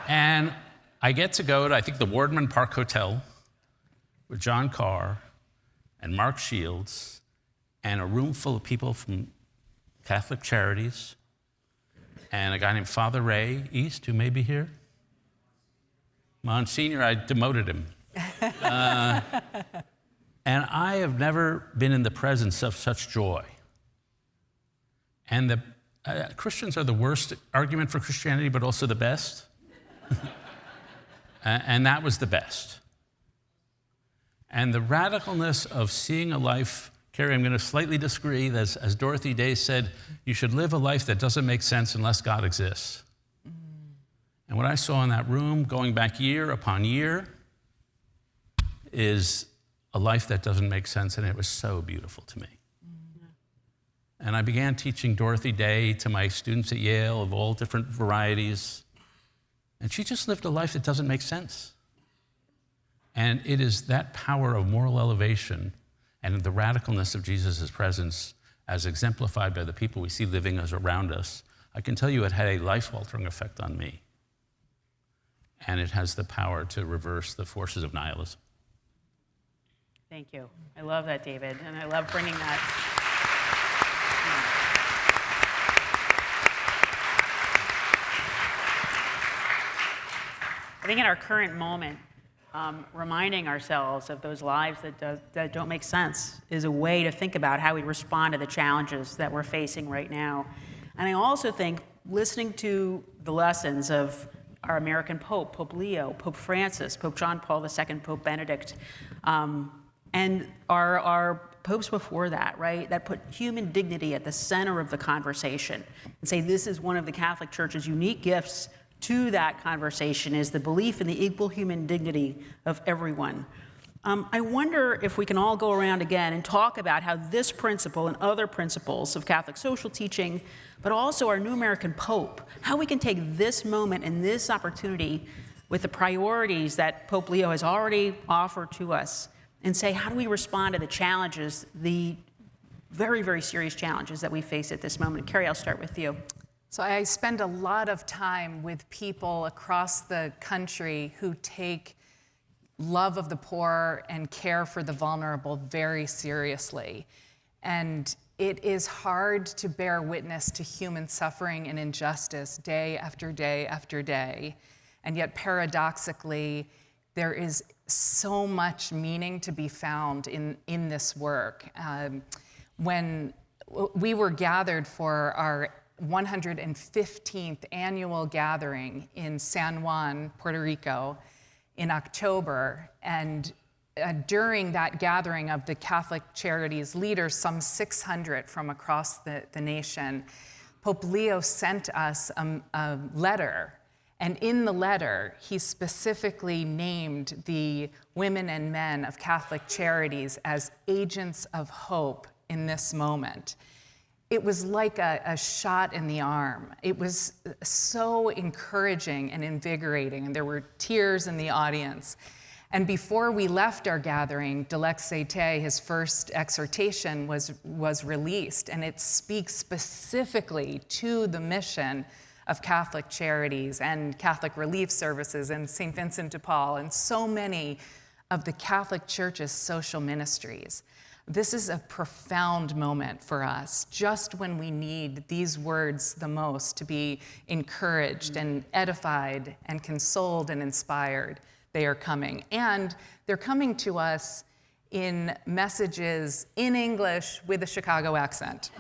And I get to go to, I think, the Wardman Park Hotel with John Carr and Mark Shields and a room full of people from Catholic Charities and a guy named Father Ray East, who may be here. Monsignor, I demoted him. And I have never been in the presence of such joy. And the Christians are the worst argument for Christianity, but also the best. And that was the best. And the radicalness of seeing a life, Carrie, I'm going to slightly disagree. As Dorothy Day said, you should live a life that doesn't make sense unless God exists. And what I saw in that room, going back year upon year, is a life that doesn't make sense, and it was so beautiful to me. And I began teaching Dorothy Day to my students at Yale of all different varieties, and she just lived a life that doesn't make sense. And it is that power of moral elevation and the radicalness of Jesus' presence as exemplified by the people we see living around us. I can tell you it had a life-altering effect on me. And it has the power to reverse the forces of nihilism. Thank you. I love that, David, and I love bringing that. I think in our current moment, reminding ourselves of those lives that don't make sense is a way to think about how we respond to the challenges that we're facing right now. And I also think listening to the lessons of our American Pope, Pope Leo, Pope Francis, Pope John Paul II, Pope Benedict, and our popes before that, right, that put human dignity at the center of the conversation and say this is one of the Catholic Church's unique gifts to that conversation is the belief in the equal human dignity of everyone. I wonder if we can all go around again and talk about how this principle and other principles of Catholic social teaching, but also our new American Pope, how we can take this moment and this opportunity with the priorities that Pope Leo has already offered to us and say, how do we respond to the challenges, the very, very serious challenges that we face at this moment? Carrie, I'll start with you. So I spend a lot of time with people across the country who take love of the poor and care for the vulnerable very seriously. And it is hard to bear witness to human suffering and injustice day after day after day. And yet, paradoxically, there is so much meaning to be found in this work. When we were gathered for our 115th annual gathering in San Juan, Puerto Rico, in October, and during that gathering of the Catholic Charities leaders, some 600 from across the nation, Pope Leo sent us a letter. And in the letter, he specifically named the women and men of Catholic Charities as agents of hope in this moment. It was like a shot in the arm. It was so encouraging and invigorating, and there were tears in the audience. And before we left our gathering, De Lex Aetate, his first exhortation, was released, and it speaks specifically to the mission of Catholic Charities and Catholic Relief Services and St. Vincent de Paul and so many of the Catholic Church's social ministries. This is a profound moment for us, just when we need these words the most to be encouraged and edified and consoled and inspired. They are coming. And they're coming to us in messages in English with a Chicago accent.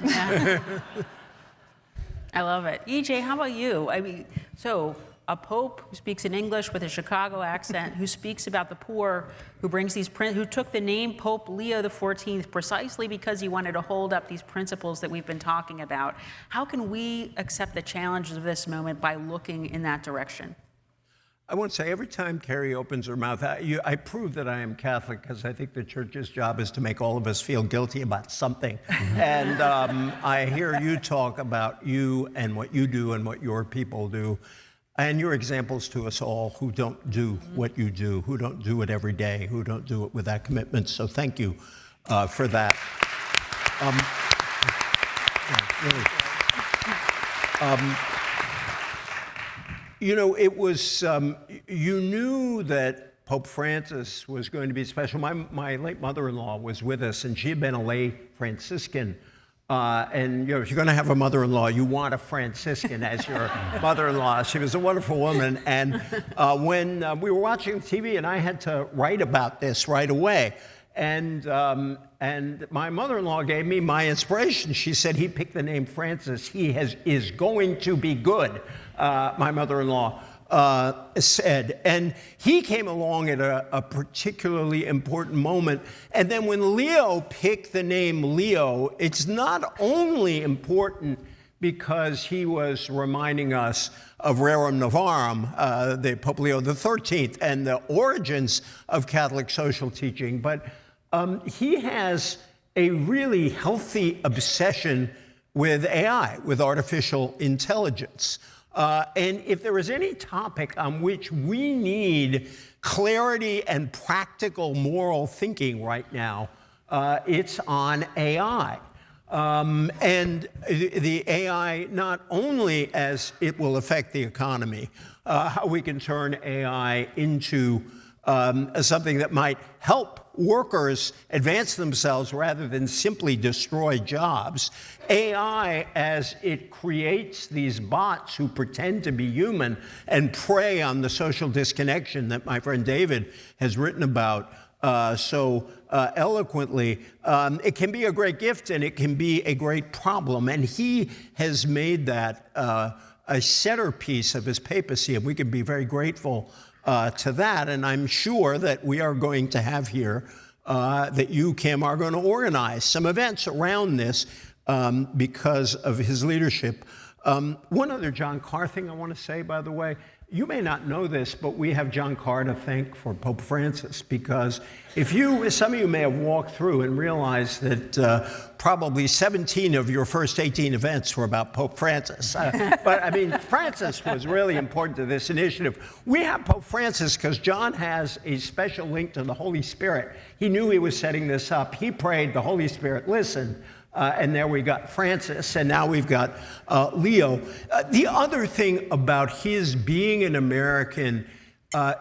I love it. EJ, how about you? I mean, so a pope who speaks in English with a Chicago accent, who speaks about the poor, who brings these who took the name Pope Leo XIV precisely because he wanted to hold up these principles that we've been talking about. How can we accept the challenges of this moment by looking in that direction? I want to say every time Carrie opens her mouth, I prove that I am Catholic because I think the church's job is to make all of us feel guilty about something. And I hear you talk about you and what you do and what your people do. And you're examples to us all who don't do what you do, who don't do it every day, who don't do it with that commitment. So thank you for that. You know, it was, you knew that Pope Francis was going to be special. My late mother-in-law was with us, and she had been a lay Franciscan. And you know, if you're going to have a mother-in-law, you want a Franciscan as your mother-in-law. She was a wonderful woman. And when we were watching TV, and I had to write about this right away, and my mother-in-law gave me my inspiration. She said, he picked the name Francis. He is going to be good, my mother-in-law said. And he came along at a particularly important moment. And then when Leo picked the name Leo, it's not only important because he was reminding us of Rerum Novarum, the Pope Leo XIII, and the origins of Catholic social teaching, but he has a really healthy obsession with AI, with artificial intelligence. And if there is any topic on which we need clarity and practical moral thinking right now, it's on AI. And the AI, not only as it will affect the economy, how we can turn AI into something that might help workers advance themselves rather than simply destroy jobs. AI, as it creates these bots who pretend to be human and prey on the social disconnection that my friend David has written about so eloquently, it can be a great gift and it can be a great problem. And he has made that a centerpiece of his papacy, and we can be very grateful to that. And I'm sure that we are going to have here, that you, Kim, are going to organize some events around this because of his leadership. One other John Carr thing I want to say, by the way. You may not know this, but we have John Carr to thank for Pope Francis, because some of you may have walked through and realized that probably 17 of your first 18 events were about Pope Francis. But I mean, Francis was really important to this initiative. We have Pope Francis because John has a special link to the Holy Spirit. He knew he was setting this up. He prayed, the Holy Spirit listened. And there we got Francis, and now we've got Leo. The other thing about his being an American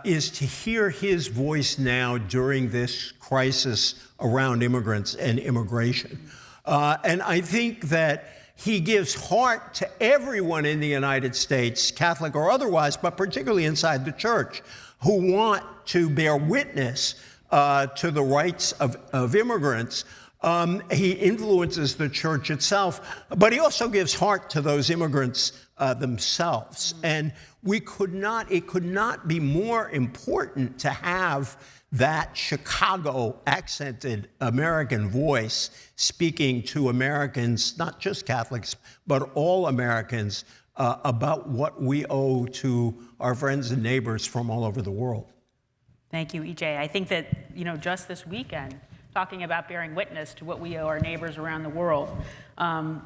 is to hear his voice now during this crisis around immigrants and immigration. And I think that He gives heart to everyone in the United States, Catholic or otherwise, but particularly inside the church, who want to bear witness to the rights of immigrants. He influences the church itself, but he also gives heart to those immigrants themselves. And it could not be more important to have that Chicago accented American voice speaking to Americans, not just Catholics, but all Americans, about what we owe to our friends and neighbors from all over the world. Thank you, EJ. I think that, just this weekend, talking about bearing witness to what we owe our neighbors around the world,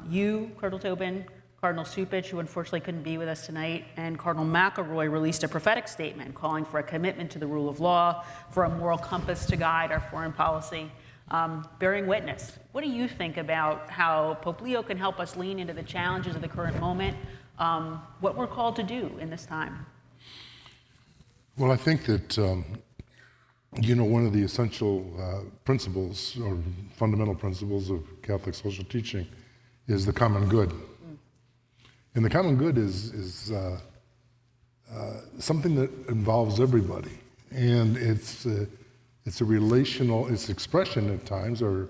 you, Cardinal Tobin, Cardinal Cupich, who unfortunately couldn't be with us tonight, and Cardinal McElroy released a prophetic statement calling for a commitment to the rule of law, for a moral compass to guide our foreign policy. Bearing witness. What do you think about how Pope Leo can help us lean into the challenges of the current moment, what we're called to do in this time? Well, I think that, one of the essential principles or fundamental principles of Catholic social teaching is the common good. And the common good is something that involves everybody. And it's a relational, its expression at times, or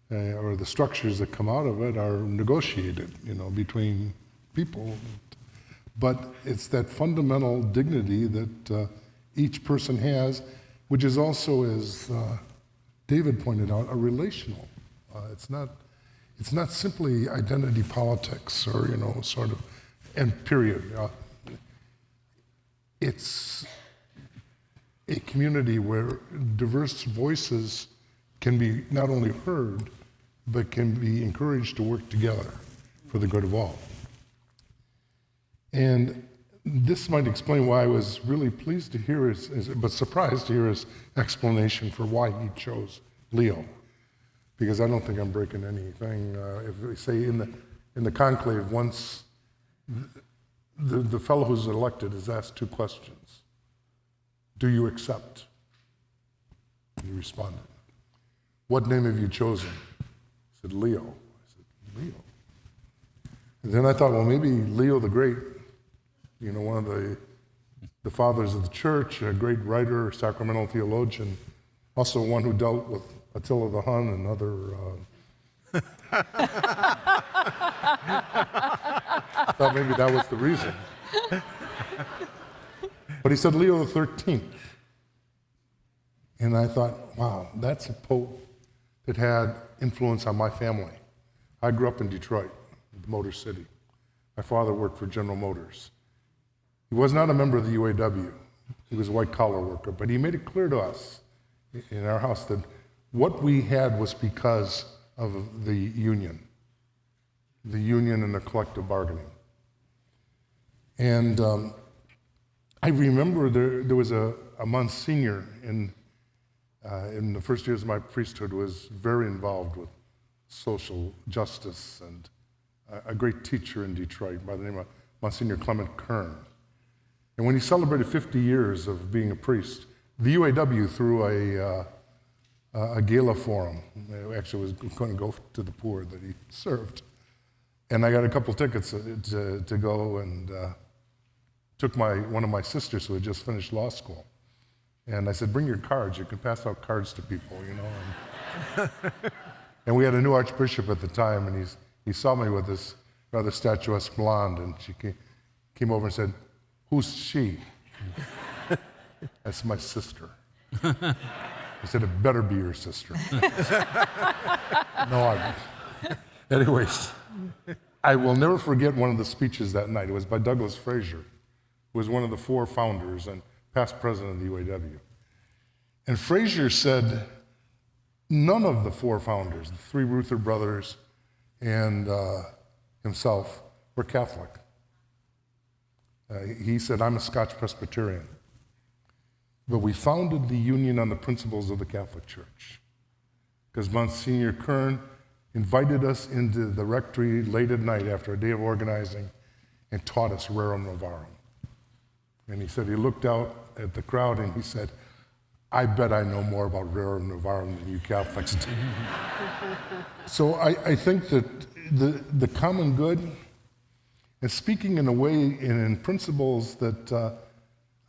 the structures that come out of it are negotiated, between people. But it's that fundamental dignity that each person has, which is also, as David pointed out, a relational. It's not simply identity politics or, sort of, and period. It's a community where diverse voices can be not only heard, but can be encouraged to work together for the good of all. And this might explain why I was really pleased to hear but surprised to hear his explanation for why he chose Leo. Because I don't think I'm breaking anything. If we say in the conclave, once the fellow who's elected is asked two questions. Do you accept? He responded. What name have you chosen? He said, Leo. I said, Leo. And then I thought, well, maybe Leo the Great, one of the fathers of the church, a great writer, sacramental theologian, also one who dealt with Attila the Hun and other. Thought maybe that was the reason. But he said Leo the 13th. And I thought, wow, that's a pope that had influence on my family. I grew up in Detroit, the Motor City. My father worked for General Motors. He was not a member of the UAW. He was a white-collar worker. But he made it clear to us in our house that what we had was because of the union and the collective bargaining. And I remember there was a Monsignor in the first years of my priesthood who was very involved with social justice and a great teacher in Detroit by the name of Monsignor Clement Kern. And when he celebrated 50 years of being a priest, the UAW threw a gala for him. It actually was going to go to the poor that he served. And I got a couple tickets to go, and took one of my sisters who had just finished law school. And I said, bring your cards. You can pass out cards to people, And, and we had a new archbishop at the time, and he saw me with this rather statuesque blonde, and she came over and said, who's she? That's my sister. He said, it better be your sister. No, anyways, I will never forget one of the speeches that night. It was by Douglas Frazier, who was one of the four founders and past president of the UAW. And Frazier said, none of the four founders, the three Ruther brothers and himself, were Catholic. He said, I'm a Scotch Presbyterian. But we founded the union on the principles of the Catholic Church. Because Monsignor Kern invited us into the rectory late at night after a day of organizing and taught us Rerum Novarum. And he said he looked out at the crowd and he said, I bet I know more about Rerum Novarum than you Catholics do. So I think that the common good is speaking in a way and in principles that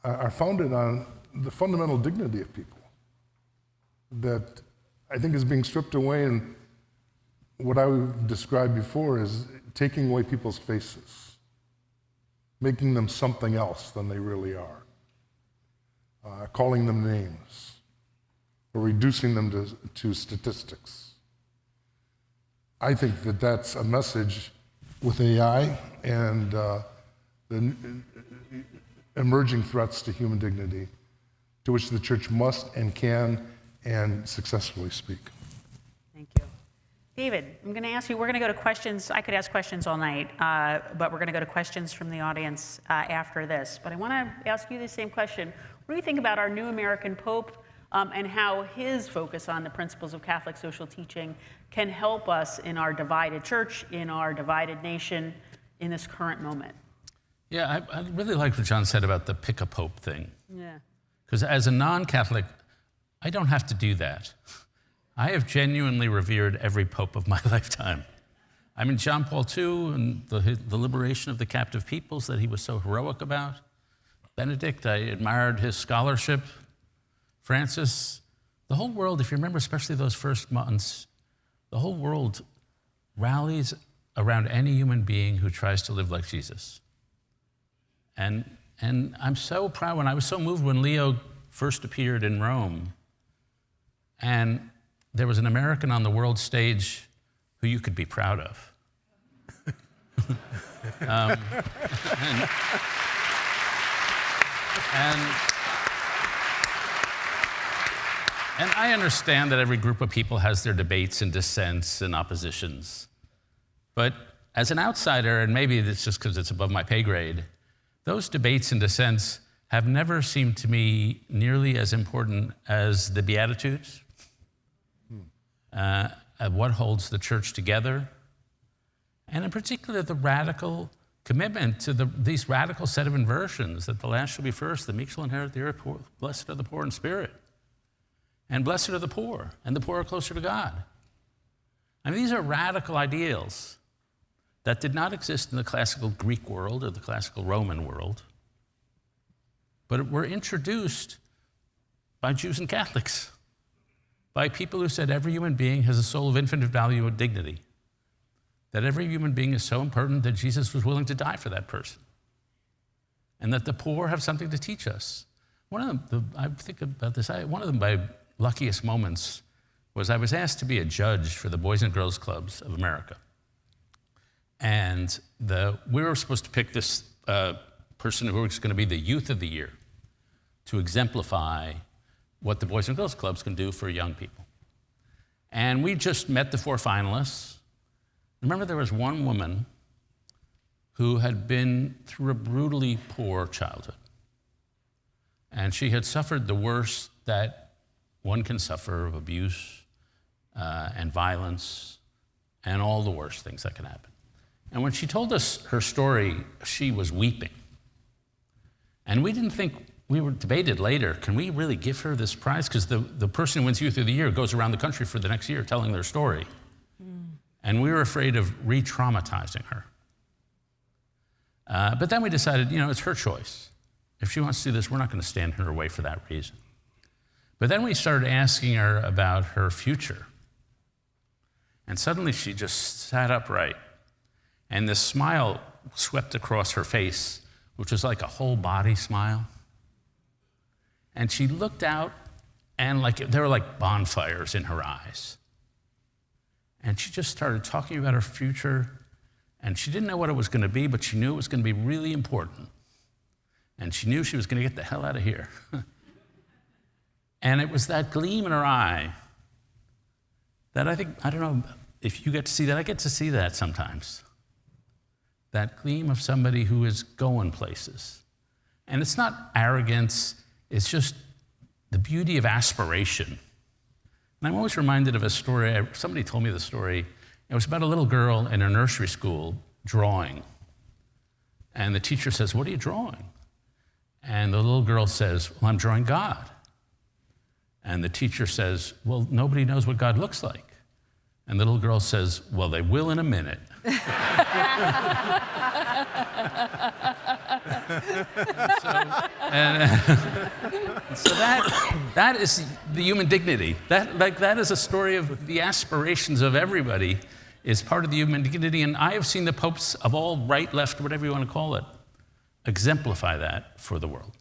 are founded on the fundamental dignity of people that I think is being stripped away, and what I would describe before is taking away people's faces, making them something else than they really are. Calling them names, or reducing them to statistics. I think that that's a message with AI and the emerging threats to human dignity, to which the church must and can and successfully speak. Thank you. David, I'm going to ask you, we're going to go to questions. I could ask questions all night, but we're going to go to questions from the audience after this. But I want to ask you the same question. What do you think about our new American Pope and how his focus on the principles of Catholic social teaching can help us in our divided church, in our divided nation, in this current moment? Yeah, I really like what John said about the pick a pope thing. Yeah. Because as a non-Catholic, I don't have to do that. I have genuinely revered every pope of my lifetime. I mean, John Paul II and the liberation of the captive peoples that he was so heroic about. Benedict, I admired his scholarship. Francis, the whole world, if you remember, especially those first months, the whole world rallies around any human being who tries to live like Jesus. And I'm so proud, when I was so moved when Leo first appeared in Rome, and there was an American on the world stage who you could be proud of. And I understand that every group of people has their debates and dissents and oppositions. But as an outsider, and maybe it's just because it's above my pay grade, those debates and dissents have never seemed to me nearly as important as the Beatitudes, what holds the church together, and in particular the radical commitment to these radical set of inversions, that the last shall be first, the meek shall inherit the earth, blessed are the poor in spirit, and blessed are the poor, and the poor are closer to God. I mean, these are radical ideals that did not exist in the classical Greek world or the classical Roman world, but were introduced by Jews and Catholics, by people who said every human being has a soul of infinite value and dignity, that every human being is so important that Jesus was willing to die for that person, and that the poor have something to teach us. One of them, I think about this, one of my luckiest moments was I was asked to be a judge for the Boys and Girls Clubs of America. And we were supposed to pick this person who was going to be the Youth of the Year to exemplify what the Boys and Girls Clubs can do for young people. And we just met the 4 finalists. Remember, there was one woman who had been through a brutally poor childhood. And she had suffered the worst that one can suffer of abuse and violence and all the worst things that can happen. And when she told us her story, she was weeping. And we didn't think, we were debated later, can we really give her this prize? Because the person who wins Youth of the Year goes around the country for the next year telling their story. And we were afraid of re-traumatizing her. But then we decided, it's her choice. If she wants to do this, we're not going to stand in her way for that reason. But then we started asking her about her future. And suddenly she just sat upright. And this smile swept across her face, which was like a whole body smile. And she looked out, and there were like bonfires in her eyes. And she just started talking about her future. And she didn't know what it was going to be, but she knew it was going to be really important. And she knew she was going to get the hell out of here. And it was that gleam in her eye that I don't know if you get to see that, I get to see that sometimes. That gleam of somebody who is going places. And it's not arrogance, it's just the beauty of aspiration. And I'm always reminded of a story, somebody told me the story. It was about a little girl in a nursery school drawing. And the teacher says, "What are you drawing?" And the little girl says, "Well, I'm drawing God." And the teacher says, well, nobody knows what God looks like. And the little girl says, well, they will in a minute. So that is the human dignity. That is a story of the aspirations of everybody, is part of the human dignity. And I have seen the popes of all right, left, whatever you want to call it, exemplify that for the world.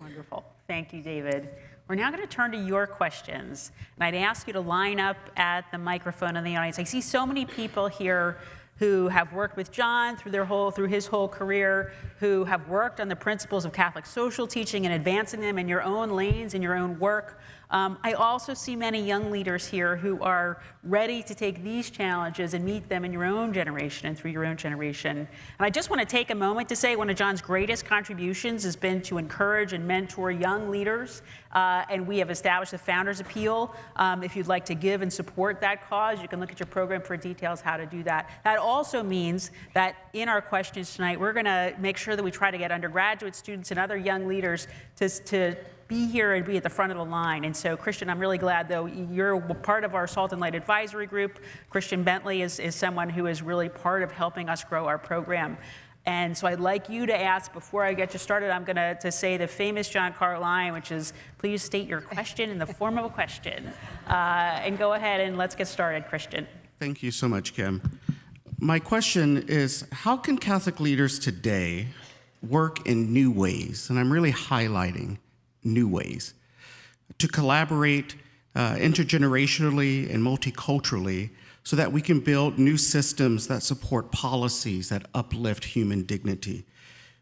Wonderful. Thank you, David. We're now going to turn to your questions. And I'd ask you to line up at the microphone in the audience. I see so many people here who have worked with John through his whole career, who have worked on the principles of Catholic social teaching and advancing them in your own lanes, in your own work. I also see many young leaders here who are ready to take these challenges and meet them in your own generation and through your own generation. And I just want to take a moment to say one of John's greatest contributions has been to encourage and mentor young leaders. And we have established the Founders Appeal. If you'd like to give and support that cause, you can look at your program for details how to do that. That also means that in our questions tonight, we're going to make sure that we try to get undergraduate students and other young leaders to be here and be at the front of the line. And so, Christian, I'm really glad, though, you're part of our Salt and Light Advisory Group. Christian Bentley is someone who is really part of helping us grow our program. And so I'd like you to ask, before I get you started, I'm going to say the famous John Carr line, which is, please state your question in the form of a question. And go ahead and let's get started, Christian. Thank you so much, Kim. My question is, how can Catholic leaders today work in new ways, and I'm really highlighting new ways, to collaborate intergenerationally and multiculturally so that we can build new systems that support policies that uplift human dignity?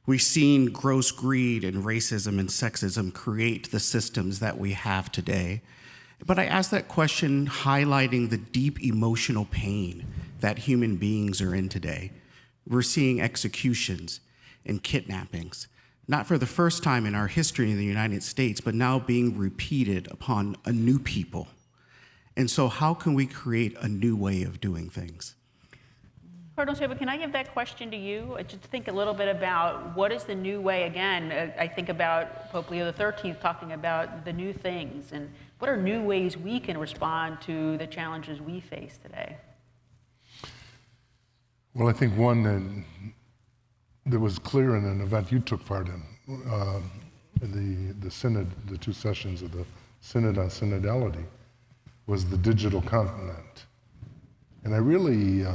We've seen gross greed and racism and sexism create the systems that we have today. But I ask that question highlighting the deep emotional pain that human beings are in today. We're seeing executions and kidnappings, not for the first time in our history in the United States, but now being repeated upon a new people. And so how can we create a new way of doing things? Cardinal Tobin, can I give that question to you? Just think a little bit about what is the new way. Again, I think about Pope Leo XIII talking about the new things, and what are new ways we can respond to the challenges we face today? Well, I think one that was clear in an event you took part in, the synod, the two sessions of the Synod on Synodality, was the digital continent. And I really,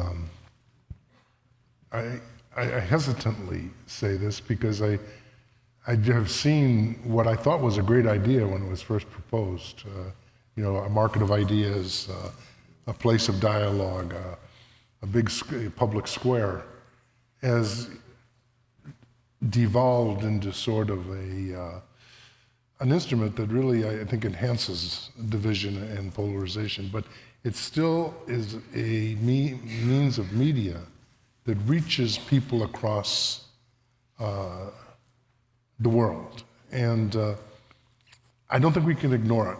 I hesitantly say this because I have seen what I thought was a great idea when it was first proposed. A market of ideas, a place of dialogue, a big public square, has devolved into sort of an instrument that really, I think, enhances division and polarization, but it still is a means of media that reaches people across the world. And I don't think we can ignore it.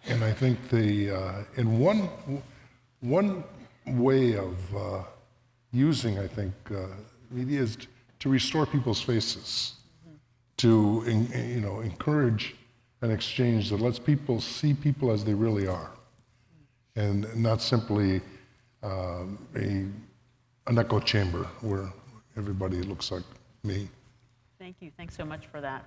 And I think in one way of using, I think, media is to restore people's faces, to encourage an exchange that lets people see people as they really are, and not simply an echo chamber where everybody looks like me. Thank you. Thanks so much for that.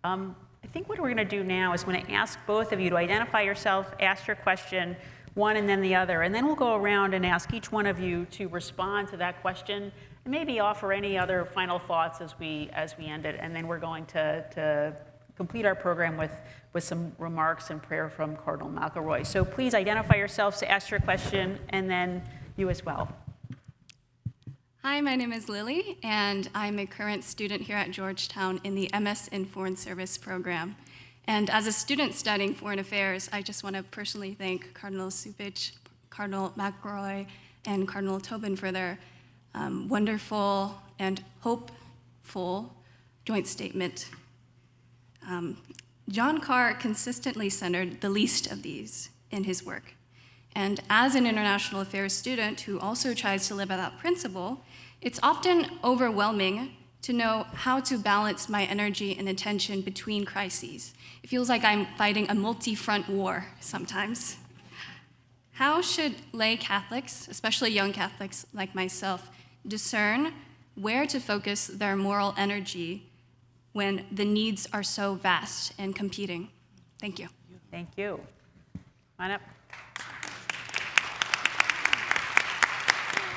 I think what we're going to do now is I'm going to ask both of you to identify yourself, ask your question, one and then the other, and then we'll go around and ask each one of you to respond to that question and maybe offer any other final thoughts as we end it, and then we're going to complete our program with some remarks and prayer from Cardinal McElroy. So please identify yourselves to ask your question, and then you as well. Hi, my name is Lily, and I'm a current student here at Georgetown in the MS in Foreign Service program. And as a student studying foreign affairs, I just want to personally thank Cardinal Cupich, Cardinal McElroy, and Cardinal Tobin for their wonderful and hopeful joint statement. John Carr consistently centered the least of these in his work. And as an international affairs student who also tries to live by that principle, it's often overwhelming to know how to balance my energy and attention between crises. It feels like I'm fighting a multi-front war sometimes. How should lay Catholics, especially young Catholics like myself, discern where to focus their moral energy when the needs are so vast and competing? Thank you. Thank you. Come on up.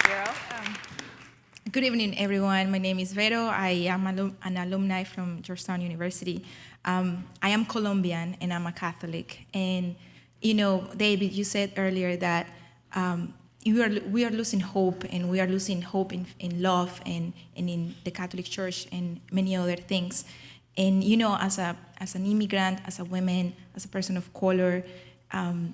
Vero? Good evening, everyone. My name is Vero. I am an alumni from Georgetown University. I am Colombian and I'm a Catholic. And, you know, David, you said earlier that we are losing hope, and we are losing hope in love and in the Catholic Church and many other things. And, you know, as an immigrant, as a woman, as a person of color,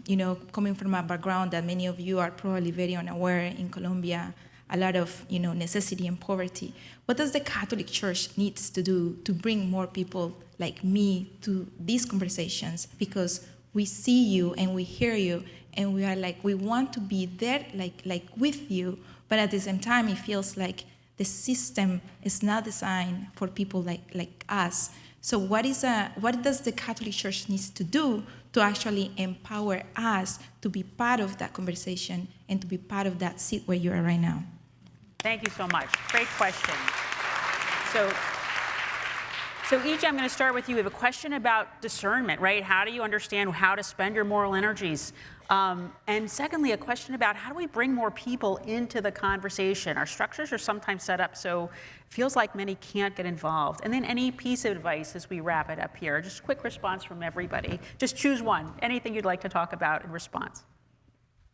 you know, coming from a background that many of you are probably very unaware in Colombia, a lot of, you know, necessity and poverty. What does the Catholic Church needs to do to bring more people like me to these conversations? Because we see you and we hear you, and we are like, we want to be there like with you, but at the same time, it feels like the system is not designed for people like us. So what does the Catholic Church needs to do to actually empower us to be part of that conversation and to be part of that seat where you are right now? Thank you so much. Great question. So each, I'm going to start with you. We have a question about discernment, right? How do you understand how to spend your moral energies? And secondly, a question about how do we bring more people into the conversation? Our structures are sometimes set up so it feels like many can't get involved. And then any piece of advice as we wrap it up here. Just a quick response from everybody. Just choose one. Anything you'd like to talk about in response.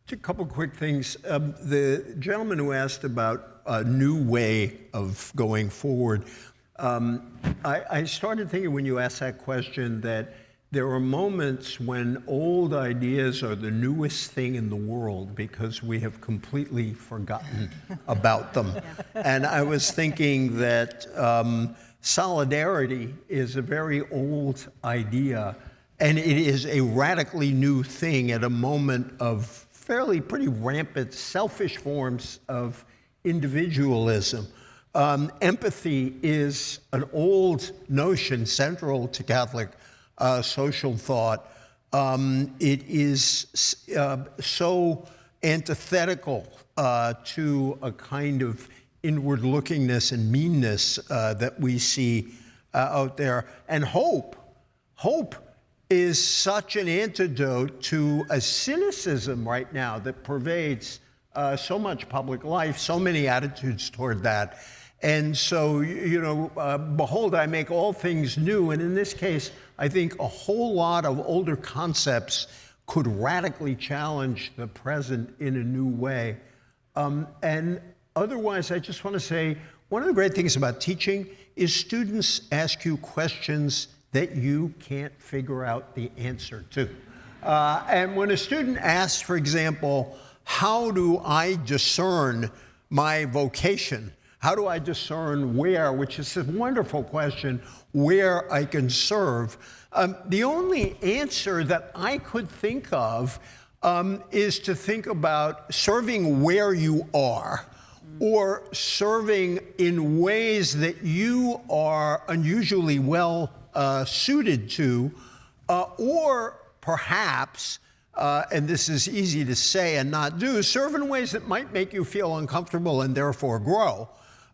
Just a couple quick things. The gentleman who asked about a new way of going forward, I started thinking when you asked that question that there are moments when old ideas are the newest thing in the world because we have completely forgotten about them. And I was thinking that solidarity is a very old idea, and it is a radically new thing at a moment of pretty rampant selfish forms of individualism. Empathy is an old notion central to Catholic social thought. It is so antithetical to a kind of inward lookingness and meanness that we see out there. And hope is such an antidote to a cynicism right now that pervades so much public life, so many attitudes toward that. And so, you know, behold, I make all things new. And in this case, I think a whole lot of older concepts could radically challenge the present in a new way. And otherwise, I just want to say, one of the great things about teaching is students ask you questions that you can't figure out the answer to. And when a student asks, for example, how do I discern my vocation? How do I discern where, which is a wonderful question, where I can serve? The only answer that I could think of is to think about serving where you are, or serving in ways that you are unusually well suited to, or perhaps, and this is easy to say and not do, serve in ways that might make you feel uncomfortable and therefore grow.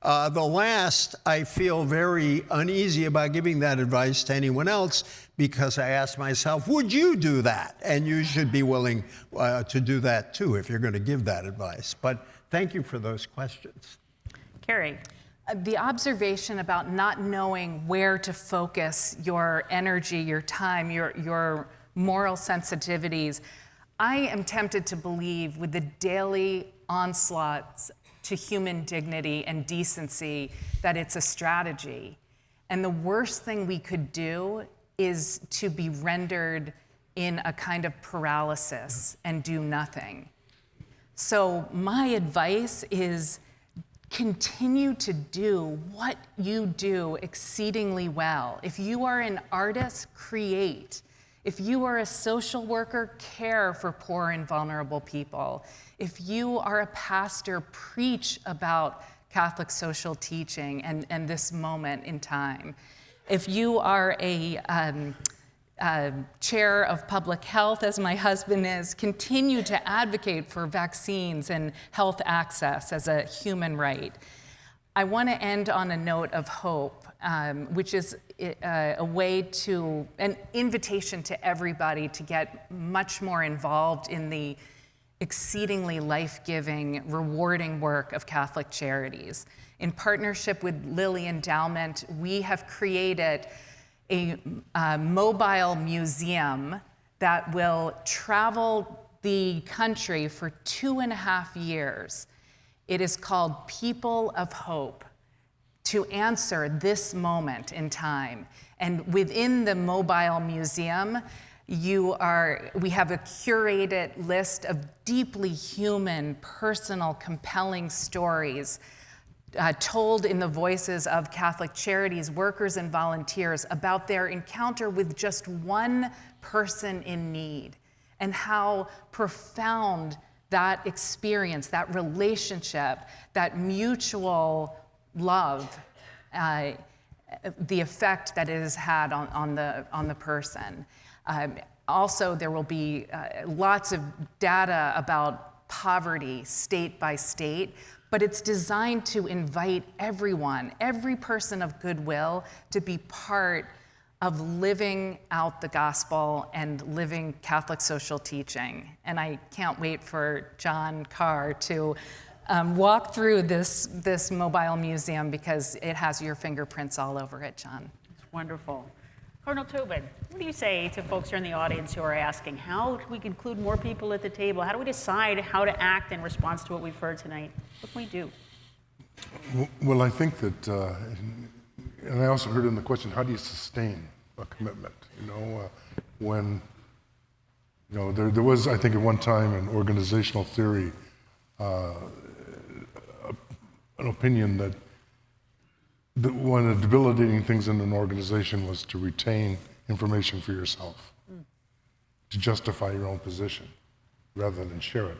The last, I feel very uneasy about giving that advice to anyone else because I ask myself, would you do that? And you should be willing to do that too if you're going to give that advice. But thank you for those questions. Carrie. The observation about not knowing where to focus your energy, your time, your moral sensitivities, I am tempted to believe with the daily onslaughts to human dignity and decency that it's a strategy. And the worst thing we could do is to be rendered in a kind of paralysis and do nothing. So my advice is continue to do what you do exceedingly well. If you are an artist, create. If you are a social worker, care for poor and vulnerable people. If you are a pastor, preach about Catholic social teaching and this moment in time. If you are a chair of public health, as my husband is, continue to advocate for vaccines and health access as a human right. I want to end on a note of hope, which is an invitation to everybody to get much more involved in the exceedingly life-giving, rewarding work of Catholic Charities. In partnership with Lilly Endowment, we have created a mobile museum that will travel the country for 2.5 years. It is called People of Hope, to answer this moment in time. And within the mobile museum, we have a curated list of deeply human, personal, compelling stories told in the voices of Catholic Charities, workers and volunteers about their encounter with just one person in need and how profound that experience, that relationship, that mutual love, the effect that it has had on the person. Also, there will be lots of data about poverty state by state, but it's designed to invite everyone, every person of goodwill, to be part of living out the gospel and living Catholic social teaching. And I can't wait for John Carr to walk through this mobile museum because it has your fingerprints all over it, John. It's wonderful. Cardinal Tobin, what do you say to folks here in the audience who are asking, how do we include more people at the table? How do we decide how to act in response to what we've heard tonight? What can we do? Well, I think that, and I also heard in the question, how do you sustain a commitment? When, there was, I think at one time in organizational theory, an opinion that one of the debilitating things in an organization was to retain information for yourself, to justify your own position rather than share it.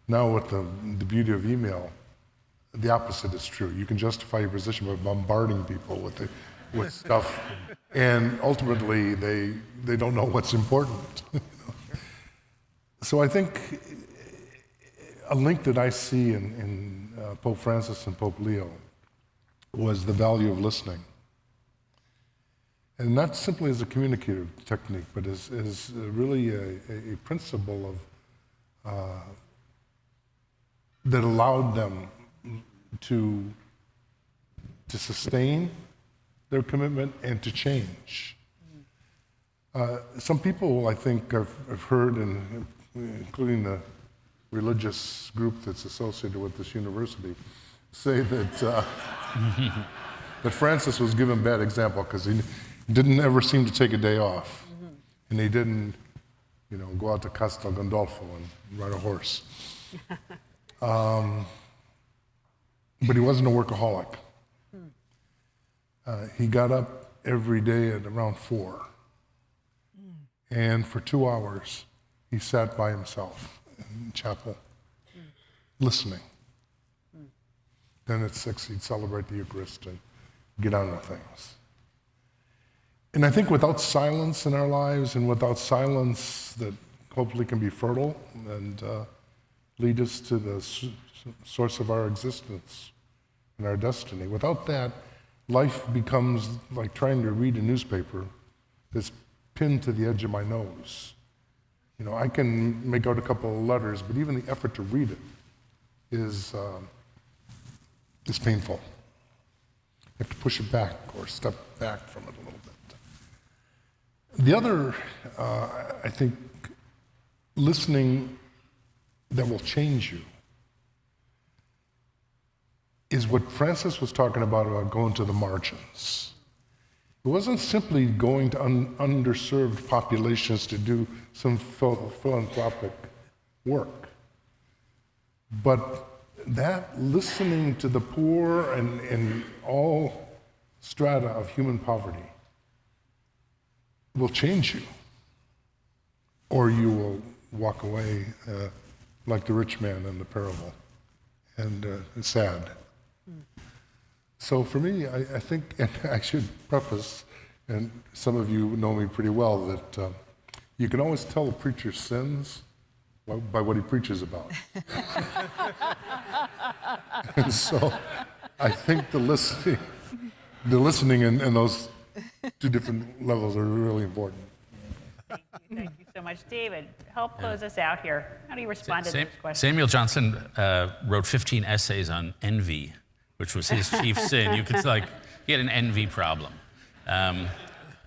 Now with the beauty of email, the opposite is true. You can justify your position by bombarding people with stuff, and ultimately they don't know what's important. So I think a link that I see in Pope Francis and Pope Leo was the value of listening. And not simply as a communicative technique, but as really a principle of that allowed them to sustain their commitment and to change. Some people, I think, I've heard, and including the religious group that's associated with this university, say that that Francis was given bad example because he didn't ever seem to take a day off, and he didn't, go out to Castel Gandolfo and ride a horse. But he wasn't a workaholic. He got up every day at around 4, and for 2 hours he sat by himself in chapel, listening. Then at 6 he'd celebrate the Eucharist and get on with things. And I think without silence in our lives, and without silence that hopefully can be fertile and lead us to the source of our existence and our destiny, without that, life becomes like trying to read a newspaper that's pinned to the edge of my nose. I can make out a couple of letters, but even the effort to read it is painful. You have to push it back or step back from it a little bit. The other, I think, listening that will change you is what Francis was talking about going to the margins. It wasn't simply going to underserved populations to do some philanthropic work, but that listening to the poor and all strata of human poverty will change you, or you will walk away like the rich man in the parable, and it's sad. So for me, I think, and I should preface, and some of you know me pretty well, that you can always tell a preacher's sins by what he preaches about. And so I think the listening in those two different levels are really important. Thank you so much. David, help close us out here. How do you respond to this question? Samuel Johnson wrote 15 essays on envy, which was his chief sin. You could he had an envy problem.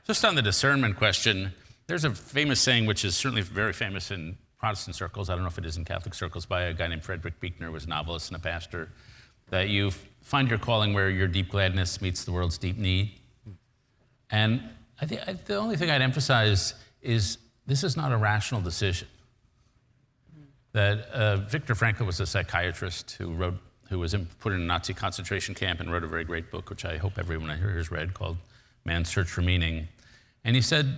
Just on the discernment question, there's a famous saying, which is certainly very famous in Protestant circles, I don't know if it is in Catholic circles, by a guy named Frederick Buechner, who was a novelist and a pastor, that you find your calling where your deep gladness meets the world's deep need. And I think the only thing I'd emphasize is this is not a rational decision. That Viktor Frankl was a psychiatrist who was put in a Nazi concentration camp and wrote a very great book, which I hope everyone here has read, called Man's Search for Meaning. And he said,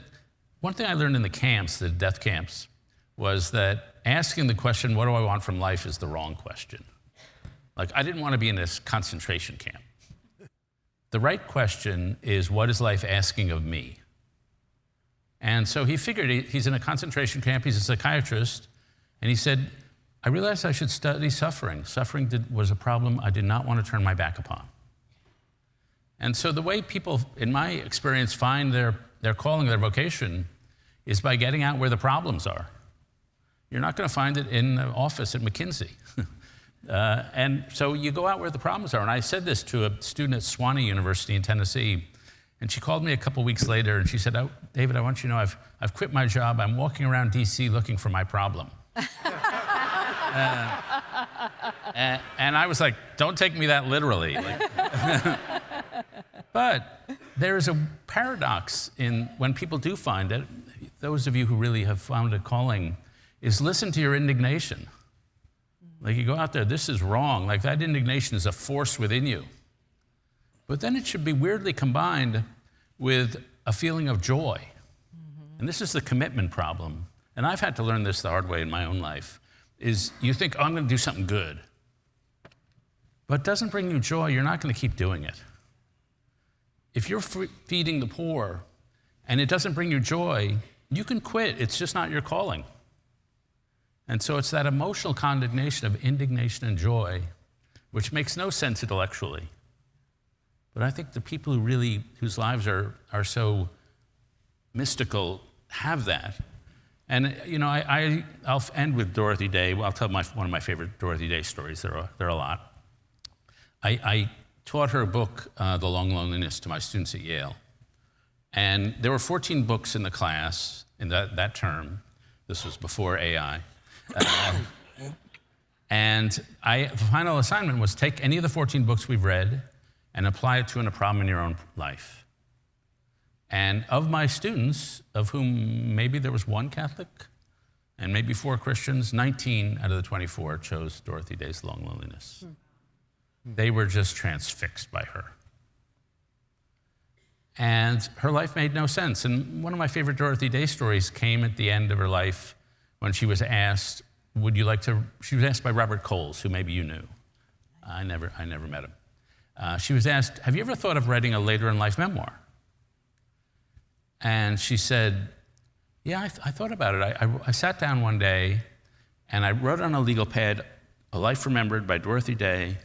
one thing I learned in the camps, the death camps, was that asking the question, what do I want from life, is the wrong question. Like, I didn't want to be in this concentration camp. The right question is, what is life asking of me? And so he figured, he's in a concentration camp, he's a psychiatrist, and he said, I realized I should study suffering. Suffering was a problem I did not want to turn my back upon. And so the way people, in my experience, find their calling, their vocation, is by getting out where the problems are. You're not going to find it in the office at McKinsey. And so you go out where the problems are. And I said this to a student at Swanee University in Tennessee, and she called me a couple weeks later, and she said, oh, David, I want you to know I've quit my job. I'm walking around DC looking for my problem. And I was like, don't take me that literally. But there is a paradox in when people do find it, those of you who really have found a calling, is listen to your indignation. Like, you go out there, this is wrong. Like, that indignation is a force within you. But then it should be weirdly combined with a feeling of joy. And this is the commitment problem. And I've had to learn this the hard way in my own life, is you think, oh, I'm going to do something good. But it doesn't bring you joy, you're not going to keep doing it. If you're feeding the poor and it doesn't bring you joy, you can quit. It's just not your calling. And so it's that emotional combination of indignation and joy, which makes no sense intellectually. But I think the people whose lives are so mystical have that. And you know, I'll end with Dorothy Day. Well, I'll tell one of my favorite Dorothy Day stories. There are a lot. I taught her book, The Long Loneliness, to my students at Yale. And there were 14 books in the class in that term. This was before AI. And the final assignment was take any of the 14 books we've read and apply it to a problem in your own life. And of my students, of whom maybe there was one Catholic and maybe 4 Christians, 19 out of the 24 chose Dorothy Day's Long Loneliness. They were just transfixed by her. And her life made no sense. And one of my favorite Dorothy Day stories came at the end of her life when she was asked, she was asked by Robert Coles, who maybe you knew. I never met him. She was asked, have you ever thought of writing a later in life memoir? And she said, yeah, I thought about it. I sat down one day and I wrote on a legal pad, A Life Remembered by Dorothy Day.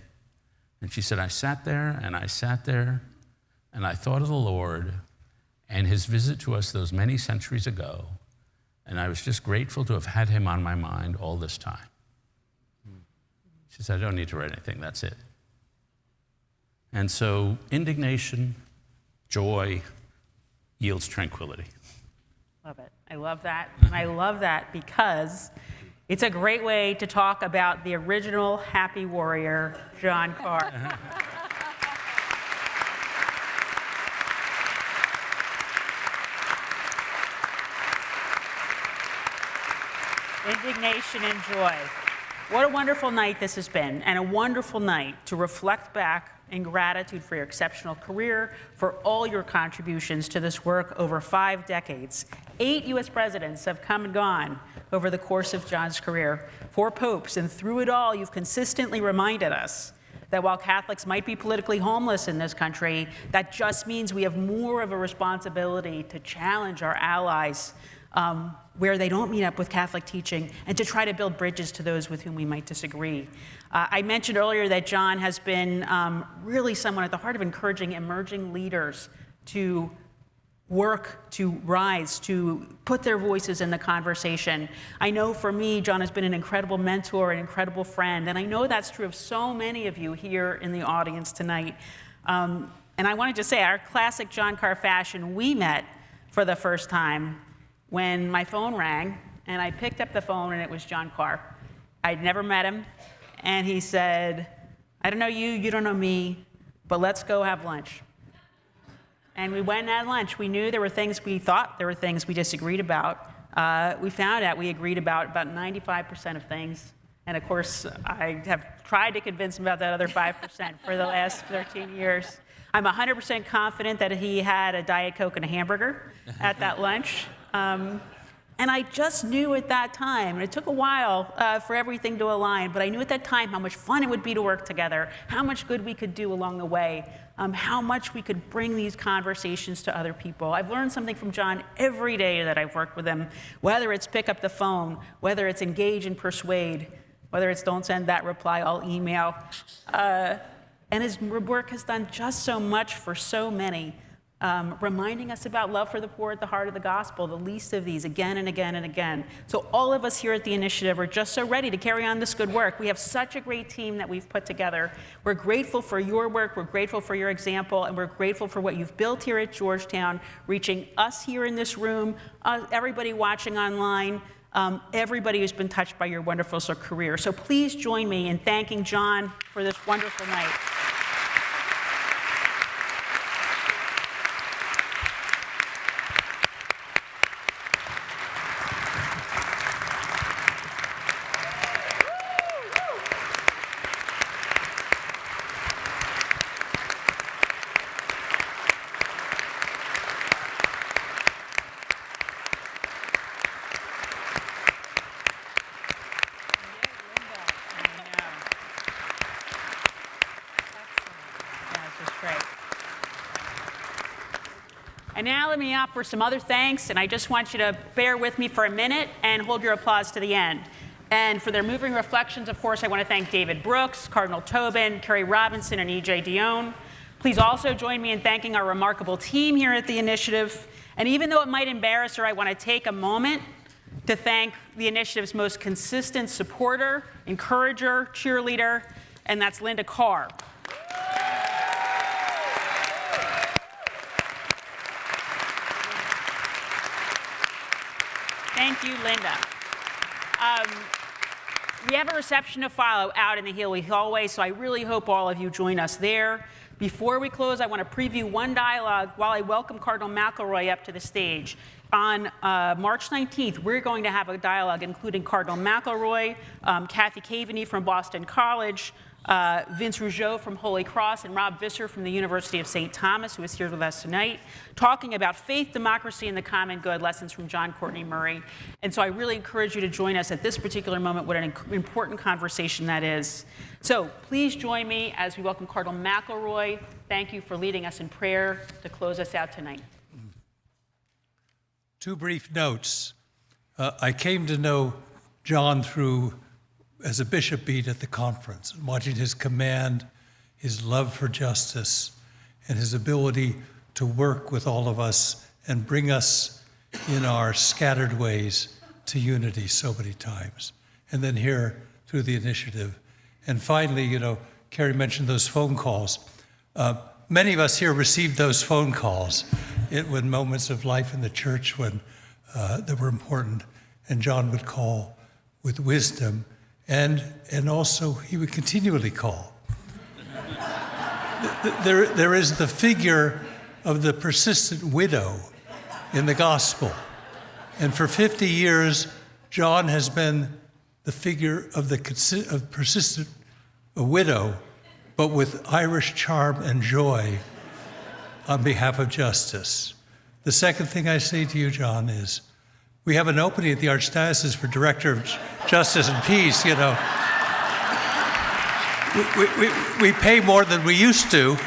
And she said, I sat there and I sat there and I thought of the Lord and his visit to us those many centuries ago. And I was just grateful to have had him on my mind all this time. She said, I don't need to write anything, that's it. And so indignation, joy, yields tranquility. Love it. I love that. And I love that because it's a great way to talk about the original happy warrior, John Carr. Indignation and joy. What a wonderful night this has been, and a wonderful night to reflect back in gratitude for your exceptional career, for all your contributions to this work over 5 decades. 8 U.S. presidents have come and gone over the course of John's career, 4 popes, and through it all, you've consistently reminded us that while Catholics might be politically homeless in this country, that just means we have more of a responsibility to challenge our allies where they don't meet up with Catholic teaching, and to try to build bridges to those with whom we might disagree. I mentioned earlier that John has been really someone at the heart of encouraging emerging leaders to work, to rise, to put their voices in the conversation. I know for me, John has been an incredible mentor, an incredible friend, and I know that's true of so many of you here in the audience tonight. And I wanted to say, our classic John Carr fashion, we met for the first time when my phone rang, and I picked up the phone, and it was John Carr. I'd never met him, and he said, I don't know you, you don't know me, but let's go have lunch. And we went and had lunch. We knew there were things we thought, there were things we disagreed about. We found out we agreed about 95% of things. And of course, I have tried to convince him about that other 5% for the last 13 years. I'm 100% confident that he had a Diet Coke and a hamburger at that lunch. And I just knew at that time, and it took a while for everything to align, but I knew at that time how much fun it would be to work together, how much good we could do along the way, how much we could bring these conversations to other people. I've learned something from John every day that I've worked with him, whether it's pick up the phone, whether it's engage and persuade, whether it's don't send that reply, I'll email. And his work has done just so much for so many, reminding us about love for the poor at the heart of the gospel, the least of these, again and again and again. So all of us here at the Initiative are just so ready to carry on this good work. We have such a great team that we've put together. We're grateful for your work, we're grateful for your example, and we're grateful for what you've built here at Georgetown, reaching us here in this room, everybody watching online, everybody who's been touched by your wonderful career. So please join me in thanking John for this wonderful night. And now let me offer some other thanks, and I just want you to bear with me for a minute and hold your applause to the end. And for their moving reflections, of course, I want to thank David Brooks, Cardinal Tobin, Kerry Robinson, and E.J. Dion. Please also join me in thanking our remarkable team here at the Initiative. And even though it might embarrass her, I want to take a moment to thank the Initiative's most consistent supporter, encourager, cheerleader, and that's Linda Carr. Thank you, Linda. We have a reception to follow out in the Healy hallway, so I really hope all of you join us there. Before we close, I want to preview one dialogue while I welcome Cardinal McElroy up to the stage. On March 19th, we're going to have a dialogue including Cardinal McElroy, Kathy Caveney from Boston College, Vince Rougeau from Holy Cross, and Rob Visser from the University of St. Thomas, who is here with us tonight, talking about faith, democracy, and the common good, lessons from John Courtney Murray. And so I really encourage you to join us at this particular moment. What an important conversation that is. So please join me as we welcome Cardinal McElroy. Thank you for leading us in prayer to close us out tonight. Two brief notes. I came to know John as a bishop beat at the conference, and watching his command, his love for justice, and his ability to work with all of us and bring us in our scattered ways to unity so many times. And then here through the Initiative. And finally, Carrie mentioned those phone calls. Many of us here received those phone calls when moments of life in the church that were important. And John would call with wisdom, and also he would continually call. There is the figure of the persistent widow in the gospel. And for 50 years, John has been the figure of persistent widow, but with Irish charm and joy on behalf of justice. The second thing I say to you, John, is we have an opening at the Archdiocese for Director of Justice and Peace, We pay more than we used to.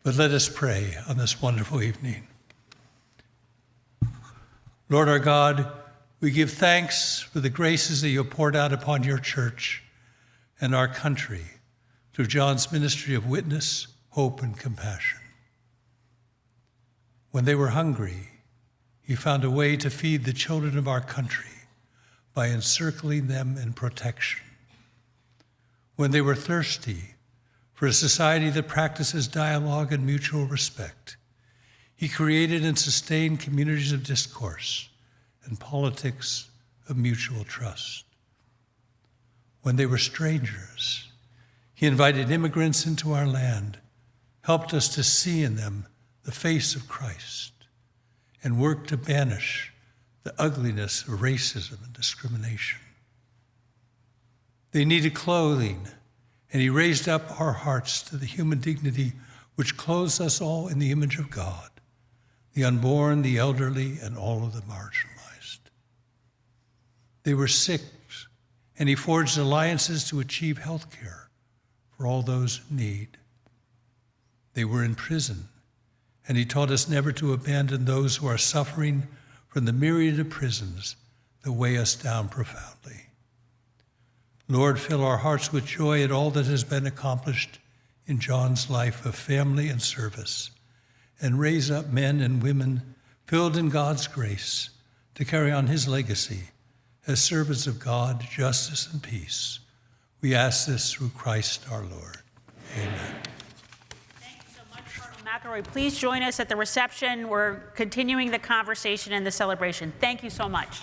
But let us pray on this wonderful evening. Lord our God, we give thanks for the graces that you have poured out upon your church and our country through John's ministry of witness, hope, and compassion. When they were hungry, he found a way to feed the children of our country by encircling them in protection. When they were thirsty for a society that practices dialogue and mutual respect, he created and sustained communities of discourse and politics of mutual trust. When they were strangers, he invited immigrants into our land, helped us to see in them the face of Christ, and worked to banish the ugliness of racism and discrimination. They needed clothing, and he raised up our hearts to the human dignity which clothes us all in the image of God, the unborn, the elderly, and all of the marginalized. They were sick, and he forged alliances to achieve health care for all those in need. They were in prison, and he taught us never to abandon those who are suffering from the myriad of prisons that weigh us down profoundly. Lord, fill our hearts with joy at all that has been accomplished in John's life of family and service, and raise up men and women filled in God's grace to carry on his legacy as servants of God, justice, and peace. We ask this through Christ our Lord. Amen. Thank you so much, Cardinal McElroy. Please join us at the reception. We're continuing the conversation and the celebration. Thank you so much.